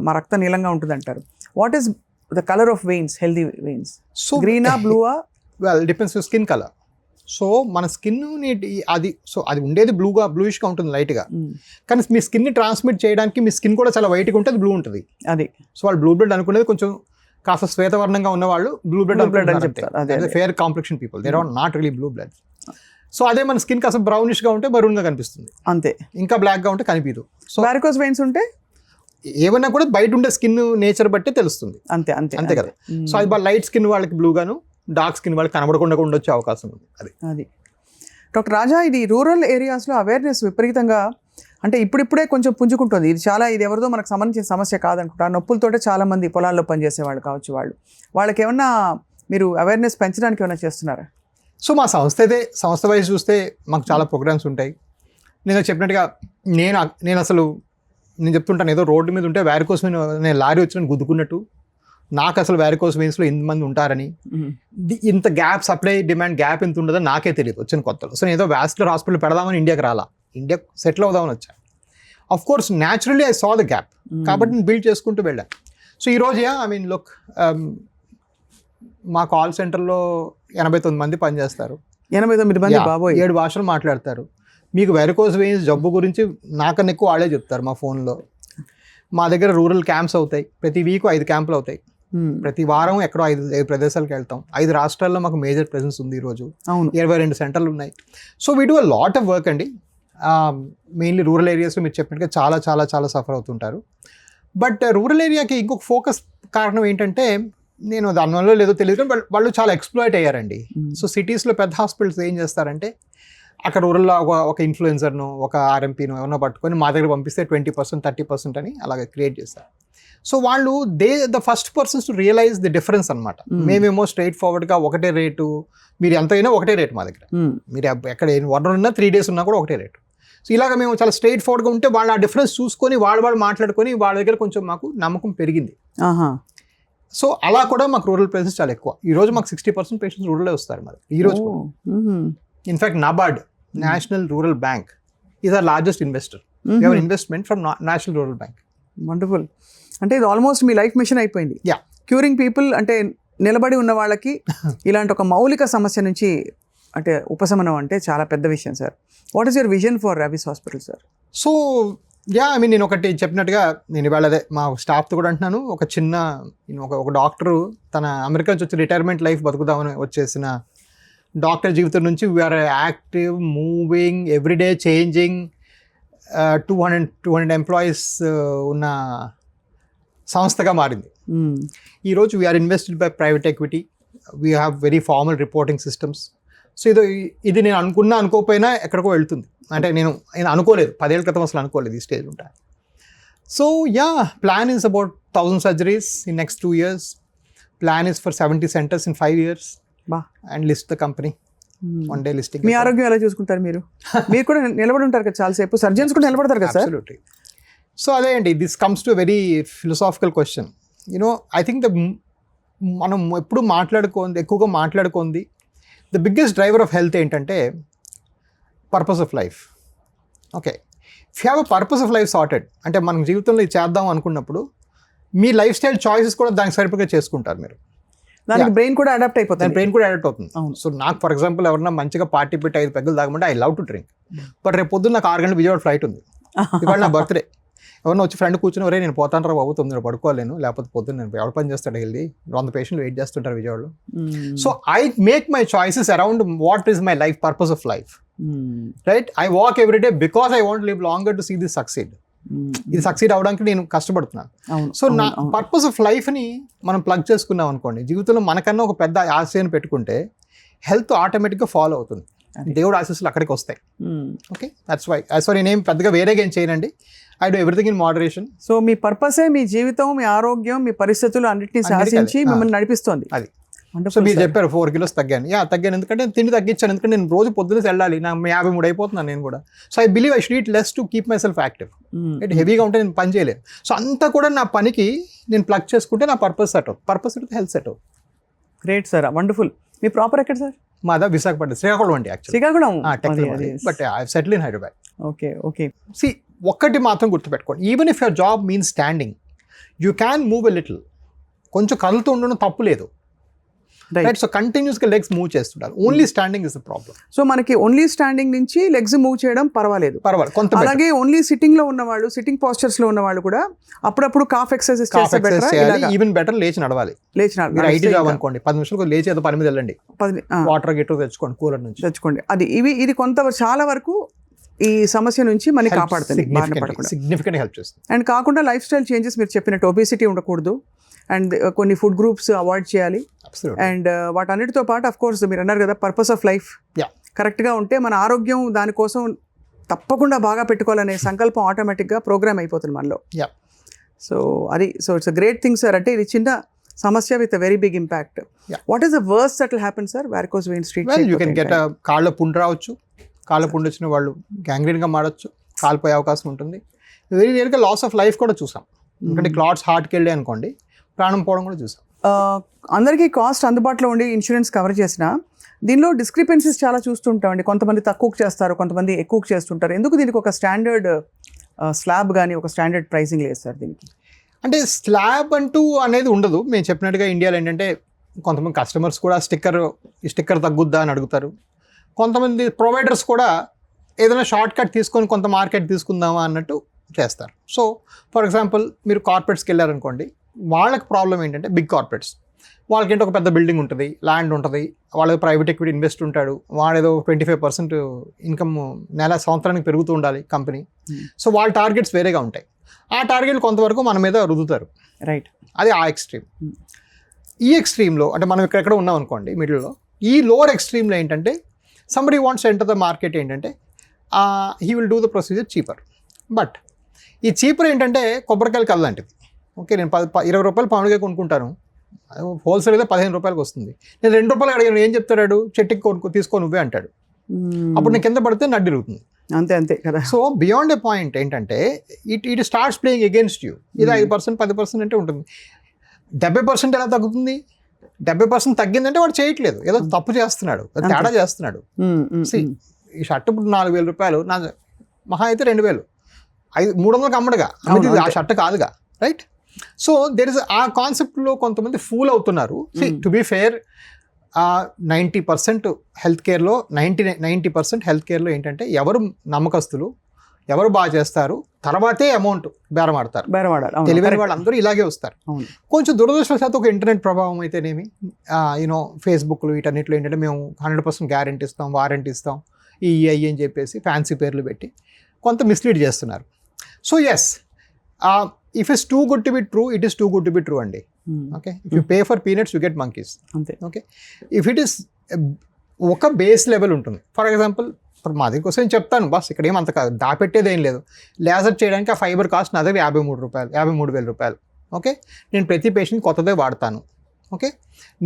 మా రక్తం నీలంగా ఉంటుంది అంటారు. What is the colour of veins, healthy veins? So గ్రీనా, బ్లూవా? Well depends skin colour. So మన స్కిన్ అది ఉండేది బ్లూయిష్గా ఉంటుంది లైట్గా, కానీ మీ స్కిన్ని ట్రాన్స్మిట్ చేయడానికి మీ స్కిన్ కూడా చాలా వైట్గా ఉంటుంది, బ్లూ ఉంటుంది అది. సో వాళ్ళు బ్లూ బ్లడ్ అనుకునేది కొంచెం కాస్త శ్వేతవర్ణంగా ఉన్న వాళ్ళు బ్లూ బ్లడ్ అని చెప్తారు. అదే fair complexion people, they are not really blue blood. So అదే మన స్కిన్ కాస్త బ్రౌనిష్గా ఉంటే బరూన్గా కనిపిస్తుంది అంతే, ఇంకా బ్లాక్గా ఉంటే కనిపించదు. సో వారికోస్ వెయిన్స్ ఉంటే ఏమన్నా కూడా బయట ఉండే స్కిన్ నేచర్ బట్టి తెలుస్తుంది అంతే అంతే అంతే కదా. సో అది లైట్ స్కిన్ వాళ్ళకి బ్లూగాను, డార్క్ స్కిన్ వాళ్ళకి కనబడకుండా ఉండొచ్చే అవకాశం ఉంది. అది డాక్టర్ రాజా, ఇది రూరల్ ఏరియాస్లో అవేర్నెస్ విపరీతంగా, అంటే ఇప్పుడిప్పుడే కొంచెం పుంజుకుంటుంది. ఇది ఎవరిదో మనకు సంబంధించిన సమస్య కాదనుకుంటా. నొప్పులతోటే చాలామంది పొలాల్లో పనిచేసే వాళ్ళు కావచ్చు, వాళ్ళకి ఏమన్నా మీరు అవేర్నెస్ పెంచడానికి ఏమైనా చేస్తున్నారా? సో మా సంస్థ వైజ్ చూస్తే మాకు చాలా ప్రోగ్రామ్స్ ఉంటాయి. నేను చెప్పినట్టుగా నేను చెప్తుంటాను, ఏదో రోడ్డు మీద ఉంటే వ్యారికోస్ వెయిన్, నేను లారీ వచ్చిన గుద్దుకున్నట్టు నాకు అసలు వ్యారికోస్ వెయిన్స్లో ఇంతమంది ఉంటారని, ఇంత గ్యాప్, సప్లై డిమాండ్ గ్యాప్ ఎంత ఉండదో నాకే తెలియదు వచ్చిన కొత్తలో. సో నేను ఏదో వాస్కులర్ హాస్పిటల్ పెడదామని ఇండియాకి రాలా, ఇండియా సెటిల్ అవుదామని వచ్చా. Of course naturally I saw the gap, కాబట్టి నేను బిల్డ్ చేసుకుంటూ వెళ్ళాను. సో ఈరోజు లుక్, మా కాల్ సెంటర్లో 89 మంది పనిచేస్తారు. 89 మంది, బాబోయ్, 7 భాషలు మాట్లాడతారు. మీకు వెరికోస్ వెయిన్స్ జబ్బు గురించి నాకన్నా ఎక్కువ వాళ్ళే చెప్తారు మా ఫోన్లో. మా దగ్గర రూరల్ క్యాంప్స్ అవుతాయి, ప్రతి వీక్ 5 క్యాంపులు అవుతాయి, ప్రతి వారం ఎక్కడో 5 ప్రదేశాలకు వెళ్తాం. 5 రాష్ట్రాల్లో మాకు మేజర్ ప్రెసెన్స్ ఉంది ఈరోజు. 22 సెంటర్లు ఉన్నాయి. So we do a lot of work అండి. మెయిన్లీ రూరల్ ఏరియాస్లో మీరు చెప్పినట్టుగా చాలా చాలా చాలా సఫర్ అవుతుంటారు. బట్ రూరల్ ఏరియాకి ఇంకొక ఫోకస్ కారణం ఏంటంటే, నేను దానివల్ల లేదో తెలియదు కానీ వాళ్ళు చాలా ఎక్స్ప్లాయిట్ అయ్యారండి. సో సిటీస్లో పెద్ద హాస్పిటల్స్ ఏం చేస్తారంటే, అక్కడ రూరల్లో ఒక ఇన్ఫ్లుయెన్సర్ను, ఒక RMPను ఎవరినో పట్టుకొని మా దగ్గర పంపిస్తే 20%, 30% అని అలాగే క్రియేట్ చేస్తారు. సో వాళ్ళు the first persons to realise the difference అనమాట. మేమేమో స్ట్రైట్ ఫార్వర్డ్గా ఒకటే రేటు, మీరు ఎంత అయినా ఒకటే రేటు మా దగ్గర, మీరు ఎక్కడ 1 ఉన్నా 3 days ఉన్నా కూడా ఒకటే రేటు. సో ఇలాగ మేము చాలా స్ట్రైట్ ఫార్వర్డ్గా ఉంటే వాళ్ళు ఆ డిఫరెన్స్ చూసుకొని వాళ్ళు మాట్లాడుకొని వాళ్ళ దగ్గర కొంచెం మాకు నమ్మకం పెరిగింది. సో అలా కూడా మాకు రూరల్ ప్లేసెస్ చాలా ఎక్కువ. ఈరోజు మాకు 60% పేషెంట్స్ రూరల్లో వస్తారు మరి ఈరోజు. In fact NABARD, national rural bank, is our largest investor. We have investment from national rural bank. Wonderful. అంటే ఇది ఆల్మోస్ట్ మీ లైఫ్ మిషన్ అయిపోయింది. క్యూరింగ్ పీపుల్, అంటే నిలబడి ఉన్న వాళ్ళకి ఇలాంటి ఒక మౌలిక సమస్య నుంచి అంటే ఉపశమనం అంటే చాలా పెద్ద విషయం sir. What is your vision for Avis hospital sir? So నేను ఒకటి చెప్పినట్టుగా, నేను ఇవాళ అదే మా స్టాఫ్తో కూడా అంటున్నాను, ఒక చిన్న ఒక డాక్టరు తన అమెరికా నుంచి వచ్చి రిటైర్మెంట్ లైఫ్ బతుకుదామని వచ్చేసిన డాక్టర్ జీవితం నుంచి we're active, moving, everyday changing, 200 employees ఉన్న సంస్థగా మారింది. ఈరోజు we're invested by private equity, we have very formal reporting systems. So ఇది నేను అనుకోకపోయినా ఎక్కడికో వెళ్తుంది. అంటే నేను అనుకోలేదు, 10 ఏళ్ళ క్రితం అసలు అనుకోలేదు ఈ స్టేజ్ ఉంటాయి. So plan is about 1000 surgeries in next 2 years. Plan is for 70 centers in 5 years. And list the company. One day listing. మీ ఆరోగ్యం ఎలా చూసుకుంటారు మీరు? మీరు కూడా నిలబడి ఉంటారు కదా చాలాసేపు, సర్జన్స్ కూడా నిలబడతారు కదా సార్? Absolutely. సో అదే అండి, this comes to very philosophical question. I think మనం ఎప్పుడు ఎక్కువగా మాట్లాడుకుంది the biggest driver of health ఏంటంటే purpose of life. Okay, if you have a purpose of life sorted, అంటే మనం జీవితంలో ఇది చేద్దాం అనుకున్నప్పుడు మీ లైఫ్ స్టైల్ చాయిసెస్ కూడా దానికి సరిపగా చేసుకుంటారు మీరు. దానికి బ్రెయిన్ కూడా అడాప్ట్ అయిపోతుంది. సో నాకు ఫర్ ఎగ్జాంపుల్ ఎవరన్నా మంచిగా పార్టీ పెట్టి 5 పెగ్గులు తాగమంటే I love to drink. But రేపు పొద్దున్న నాకు 6 గంటల విజయవాడ ఫ్లైట్ ఉంది, ఇవాళ నా బర్త్డే. ఎవరన్నా వచ్చి ఫ్రెండ్ కూర్చుని ఒరే నేను పోతాను రా బాబు 9 పడుకోలేను, లేకపోతే పొద్దున్న నేను ఎవరు పని చేస్తాడు వెళ్ళి 100 పేషెంట్లు వెయిట్ చేస్తుంటారు విజయవాడలో. So I make my choices around what is my life purpose of life, right? I walk every day because I want live longer to see this succeed. ఇది సక్సీడ్ అవడానికి నేను కష్టపడుతున్నాను. సో నా పర్పస్ ఆఫ్ లైఫ్ని మనం plug చేసుకున్నాం అనుకోండి, జీవితంలో మనకన్నా ఒక పెద్ద ఆశయాన్ని పెట్టుకుంటే హెల్త్ ఆటోమేటిక్గా ఫాలో అవుతుంది, దేవుడు ఆశీస్సులు అక్కడికి వస్తాయి. ఓకే, దట్స్ వై నేనేం పెద్దగా వేరేగా ఏం చేయనండి. I do everything in moderation. So మీ పర్పసే మీ జీవితం, మీ ఆరోగ్యం, మీ పరిస్థితులు అన్నింటినీ శాసించి మిమ్మల్ని నడిపిస్తోంది. అది సో మీరు చెప్పారు 4 kilos తగ్గాను. తగ్గాను ఎందుకంటే తిండి తగ్గించాను, ఎందుకంటే నేను రోజు పొద్దున్న వెళ్ళాలి, నా 53 అయిపోతున్నాను నేను కూడా. So I believe I should eat less to keep my self active. హెవీగా ఉంటే నేను పని చేయలేను. సో అంతా కూడా నా పనికి నేను ప్లగ్ చేసుకుంటే నా పర్పస్ సెట్ అవుతుంది, పర్పస్ హెల్త్ సెట్ అవుతుంది. Great sir, wonderful. మీ ప్రాపర్ ఎక్కడ సార్? మాదా విశాఖపట్నం, శ్రీకాకుళం అండి. Srikakulam, but I settle in Hyderabad. Okay okay. See ఒక్కటి మాత్రం గుర్తుపెట్టుకోండి, even if your job means standing, you can move a little. కొంచెం కదులుతూ ఉండడం తప్పు లేదు, రైట్? సో కంటిన్యూస్గా లెగ్స్ మూవ్ చేస్తుంటారు. Only standing is the problem. So మనకి ఓన్లీ స్టాండింగ్ నుంచి లెగ్స్ మూవ్ చేయడం పర్వాలేదు కొంత. అలాగే ఓన్లీ సిట్టింగ్ లో ఉన్నవాళ్ళు, సిట్టింగ్ పోస్చర్స్ లో ఉన్నవాళ్ళు కూడా అప్పుడప్పుడు కాఫ్ ఎక్సర్సైజ్ చేస్తే బెటర్. ఈవెన్ బెటర్ లేచి నడవాలి. ఐటీ జాబ్ అనుకోండి, 10 నిమిషాలు లేచి ఏదో 10 మీద వెళ్ళండి, వాటర్ గిటర్ తెచ్చుకోండి, కూలర్ నుంచి తెచ్చుకోండి. ఇది కొంత చాలా వరకు ఈ సమస్య నుంచి మనకి కాపాడుతుంది, సిగ్నిఫికెంట్ హెల్ప్ చేస్తుంది. అండ్ కాకుండా లైఫ్ స్టైల్ చేంజెస్ మీరు చెప్పినట్టు ఒబేసిటీ ఉండకూడదు, అండ్ కొన్ని ఫుడ్ గ్రూప్స్ అవాయిడ్ చేయాలి. అండ్ వాటన్నిటితో పాటు అఫ్ కోర్స్ మీరు అన్నారు కదా పర్పస్ ఆఫ్ లైఫ్ కరెక్ట్గా ఉంటే మన ఆరోగ్యం దానికోసం తప్పకుండా బాగా పెట్టుకోవాలనే సంకల్పం ఆటోమేటిక్గా ప్రోగ్రామ్ అయిపోతుంది మనలో. So it's a great thing sir. అంటే ఇది చిన్న సమస్య with a very big impact. What is the worst that will happen sir? Varicose vein street you can get కాళ్ళ పుండు రావచ్చు, కాళ్ళ పుండు వచ్చిన వాళ్ళు గ్యాంగ్రీన్గా మారచ్చు, కాలిపోయే అవకాశం ఉంటుంది. వెరీ రేర్గా లాస్ ఆఫ్ లైఫ్ కూడా చూసాం, ఎందుకంటే క్లాట్స్ హార్ట్కి వెళ్ళి అనుకోండి ప్రాణం పోవడం కూడా చూసాం. అందరికీ కాస్ట్ అందుబాటులో ఉండి ఇన్సూరెన్స్ కవర్ చేసిన దీనిలో డిస్క్రిపెన్సీస్ చాలా చూస్తుంటామండి. కొంతమంది తక్కువకు చేస్తారు, కొంతమంది ఎక్కువకు చేస్తుంటారు. ఎందుకు దీనికి ఒక స్టాండర్డ్ స్లాబ్ కానీ ఒక స్టాండర్డ్ ప్రైసింగ్ లేదు సార్ దీనికి? అంటే స్లాబ్ అంటూ అనేది ఉండదు. మేము చెప్పినట్టుగా ఇండియాలో ఏంటంటే కొంతమంది కస్టమర్స్ కూడా ఈ స్టిక్కర్ తగ్గుద్దా అని అడుగుతారు. కొంతమంది ప్రొవైడర్స్ కూడా ఏదైనా షార్ట్ కట్ తీసుకొని కొంత మార్కెట్ తీసుకుందామా అన్నట్టు చేస్తారు. సో ఫర్ ఎగ్జాంపుల్ మీరు కార్పొరేట్స్కి వెళ్ళారనుకోండి, వాళ్ళకి ప్రాబ్లం ఏంటంటే బిగ్ కార్పొరేట్స్ వాళ్ళకేంటో ఒక పెద్ద బిల్డింగ్ ఉంటుంది, ల్యాండ్ ఉంటుంది, వాళ్ళకి ప్రైవేట్ ఎక్విటీ ఇన్వెస్ట్ ఉంటాడు, వాడేదో 25% ఇన్కమ్ సంవత్సరానికి పెరుగుతూ ఉండాలి కంపెనీ. సో వాళ్ళ టార్గెట్స్ వేరేగా ఉంటాయి. ఆ టార్గెట్లు కొంతవరకు మన మీద రుద్దుతారు, రైట్? అది ఆ ఎక్స్ట్రీమ్. ఈ ఎక్స్ట్రీమ్లో అంటే మనం ఇక్కడెక్కడ ఉన్నాం అనుకోండి మిడిల్లో, ఈ లోవర్ ఎక్స్ట్రీమ్లో ఏంటంటే somebody wants to enter the market ఏంటంటే he will do the procedure cheaper. But ఈ చీపర్ ఏంటంటే కొబ్బరికాయలు కల్లాంటిది. ఓకే, నేను 20 రూపాయలు పౌండ్గా కొనుక్కుంటాను, హోల్సేల్ అయితే 15 రూపాయలకి వస్తుంది. నేను 2 రూపాయలు అడిగాను, ఏం చెప్తాడు? చెట్టుకి తీసుకో నువ్వే అంటాడు. అప్పుడు నేను కింద పడితే నడ్డి ఇరుగుతుంది. అంతే కదా. సో బియాండ్ ఏ పాయింట్ ఏంటంటే it starts playing against you. ఇది 5% 10% అంటే ఉంటుంది. 70% ఎలా తగ్గుతుంది? 70% తగ్గిందంటే వాడు చేయట్లేదు, ఏదో తప్పు చేస్తున్నాడు, తేడా చేస్తున్నాడు. ఈ షర్ట్ ఇప్పుడు 4,000 రూపాయలు, నా మహా అయితే 2,000, 300కి అమ్మడుగా, ఆ షర్ట్ కాదుగా, రైట్? సో దెర్ ఇస్ ఆ కాన్సెప్ట్లో కొంతమంది ఫూల్ అవుతున్నారు. టు బీ ఫేర్, 90% హెల్త్ కేర్లో 90% హెల్త్ కేర్లో ఏంటంటే ఎవరు నమ్మకస్తులు, ఎవరు బాగా చేస్తారు, తర్వాతే అమౌంట్ బేరమాడతారు. తెలివైన వాళ్ళందరూ ఇలాగే వస్తారు. కొంచెం దురదృష్టవశాత్తు ఒక ఇంటర్నెట్ ప్రభావం అయితేనేమి, ఫేస్బుక్లు వీటన్నిటిలో ఏంటంటే మేము 100% గ్యారెంటీ ఇస్తాం, వారంటీ ఇస్తాం, ఈఐ అని చెప్పేసి ఫ్యాన్సీ పేర్లు పెట్టి కొంత మిస్లీడ్ చేస్తున్నారు. So yes, if it's too good to be true, it is too good to be true అండి. Okay, if you pay for peanuts you get monkeys. అంతే. ఓకే, ఇఫ్ ఇట్ ఈస్ ఒక base level ఉంటుంది. For example ఇప్పుడు మా దగ్గర కోసం నేను చెప్తాను, బస్ ఇక్కడ ఏమంత కాదు, దాపెట్టేది ఏం లేదు. లేజర్ చేయడానికి ఆ ఫైబర్ కాస్ట్ నా దగ్గర 53,000 రూపాయలు. ఓకే, నేను ప్రతి పేషెంట్ కొత్తదే వాడతాను. ఓకే,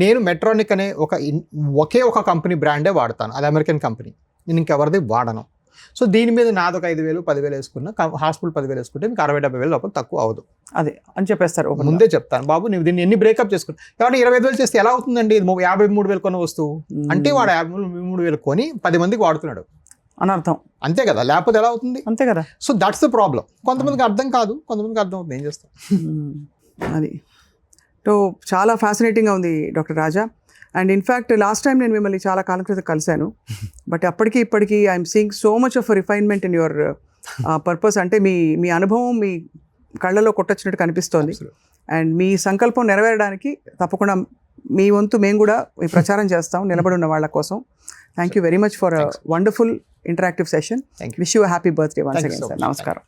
నేను మెట్రానిక్ అనే ఒకే ఒక కంపెనీ బ్రాండే వాడతాను, అది అమెరికన్ కంపెనీ, నేను ఇంకెవరిది వాడను. సో దీని మీద నాది ఒక 5,000 10,000 వేసుకున్నా, హాస్పిటల్ 10,000 వేసుకుంటే మీకు 60,000-70,000 లోపల తక్కువ అవ్వదు. అదే అని చెప్పేస్తారు. ముందే చెప్తాను, బాబు నువ్వు దీన్ని ఎన్ని బ్రేకప్ చేసుకుని కాబట్టి 25,000 చేస్తే ఎలా అవుతుందండి? 53,000 కొన్న వస్తువు అంటే వాడు 53,000 కొని 10 మందికి వాడుతున్నాడు అనర్థం. అంతే కదా, లేకపోతే ఎలా అవుతుంది? అంతే కదా. So that's the problem. కొంతమందికి అర్థం కాదు, కొంతమందికి అర్థం అవుతుంది. ఏం చేస్తాం? అది చాలా ఫ్యాసినేటింగ్గా ఉంది doctor Raja. And in fact last time నేను మిమ్మల్ని చాలా కాలం క్రితం కలిశాను, బట్ అప్పటికి ఇప్పటికీ I'm seeing so much of refinement in your purpose అంటే మీ అనుభవం మీ కళ్ళలో కొట్టొచ్చినట్టు కనిపిస్తోంది. అండ్ మీ సంకల్పం నెరవేరడానికి తప్పకుండా మీ వంతు మేము కూడా ఈ ప్రచారం చేస్తాం నిలబడి ఉన్న వాళ్ళ కోసం. Thank you very much for wonderful interactive session. Wish you happy birthday once again sir. నమస్కారం.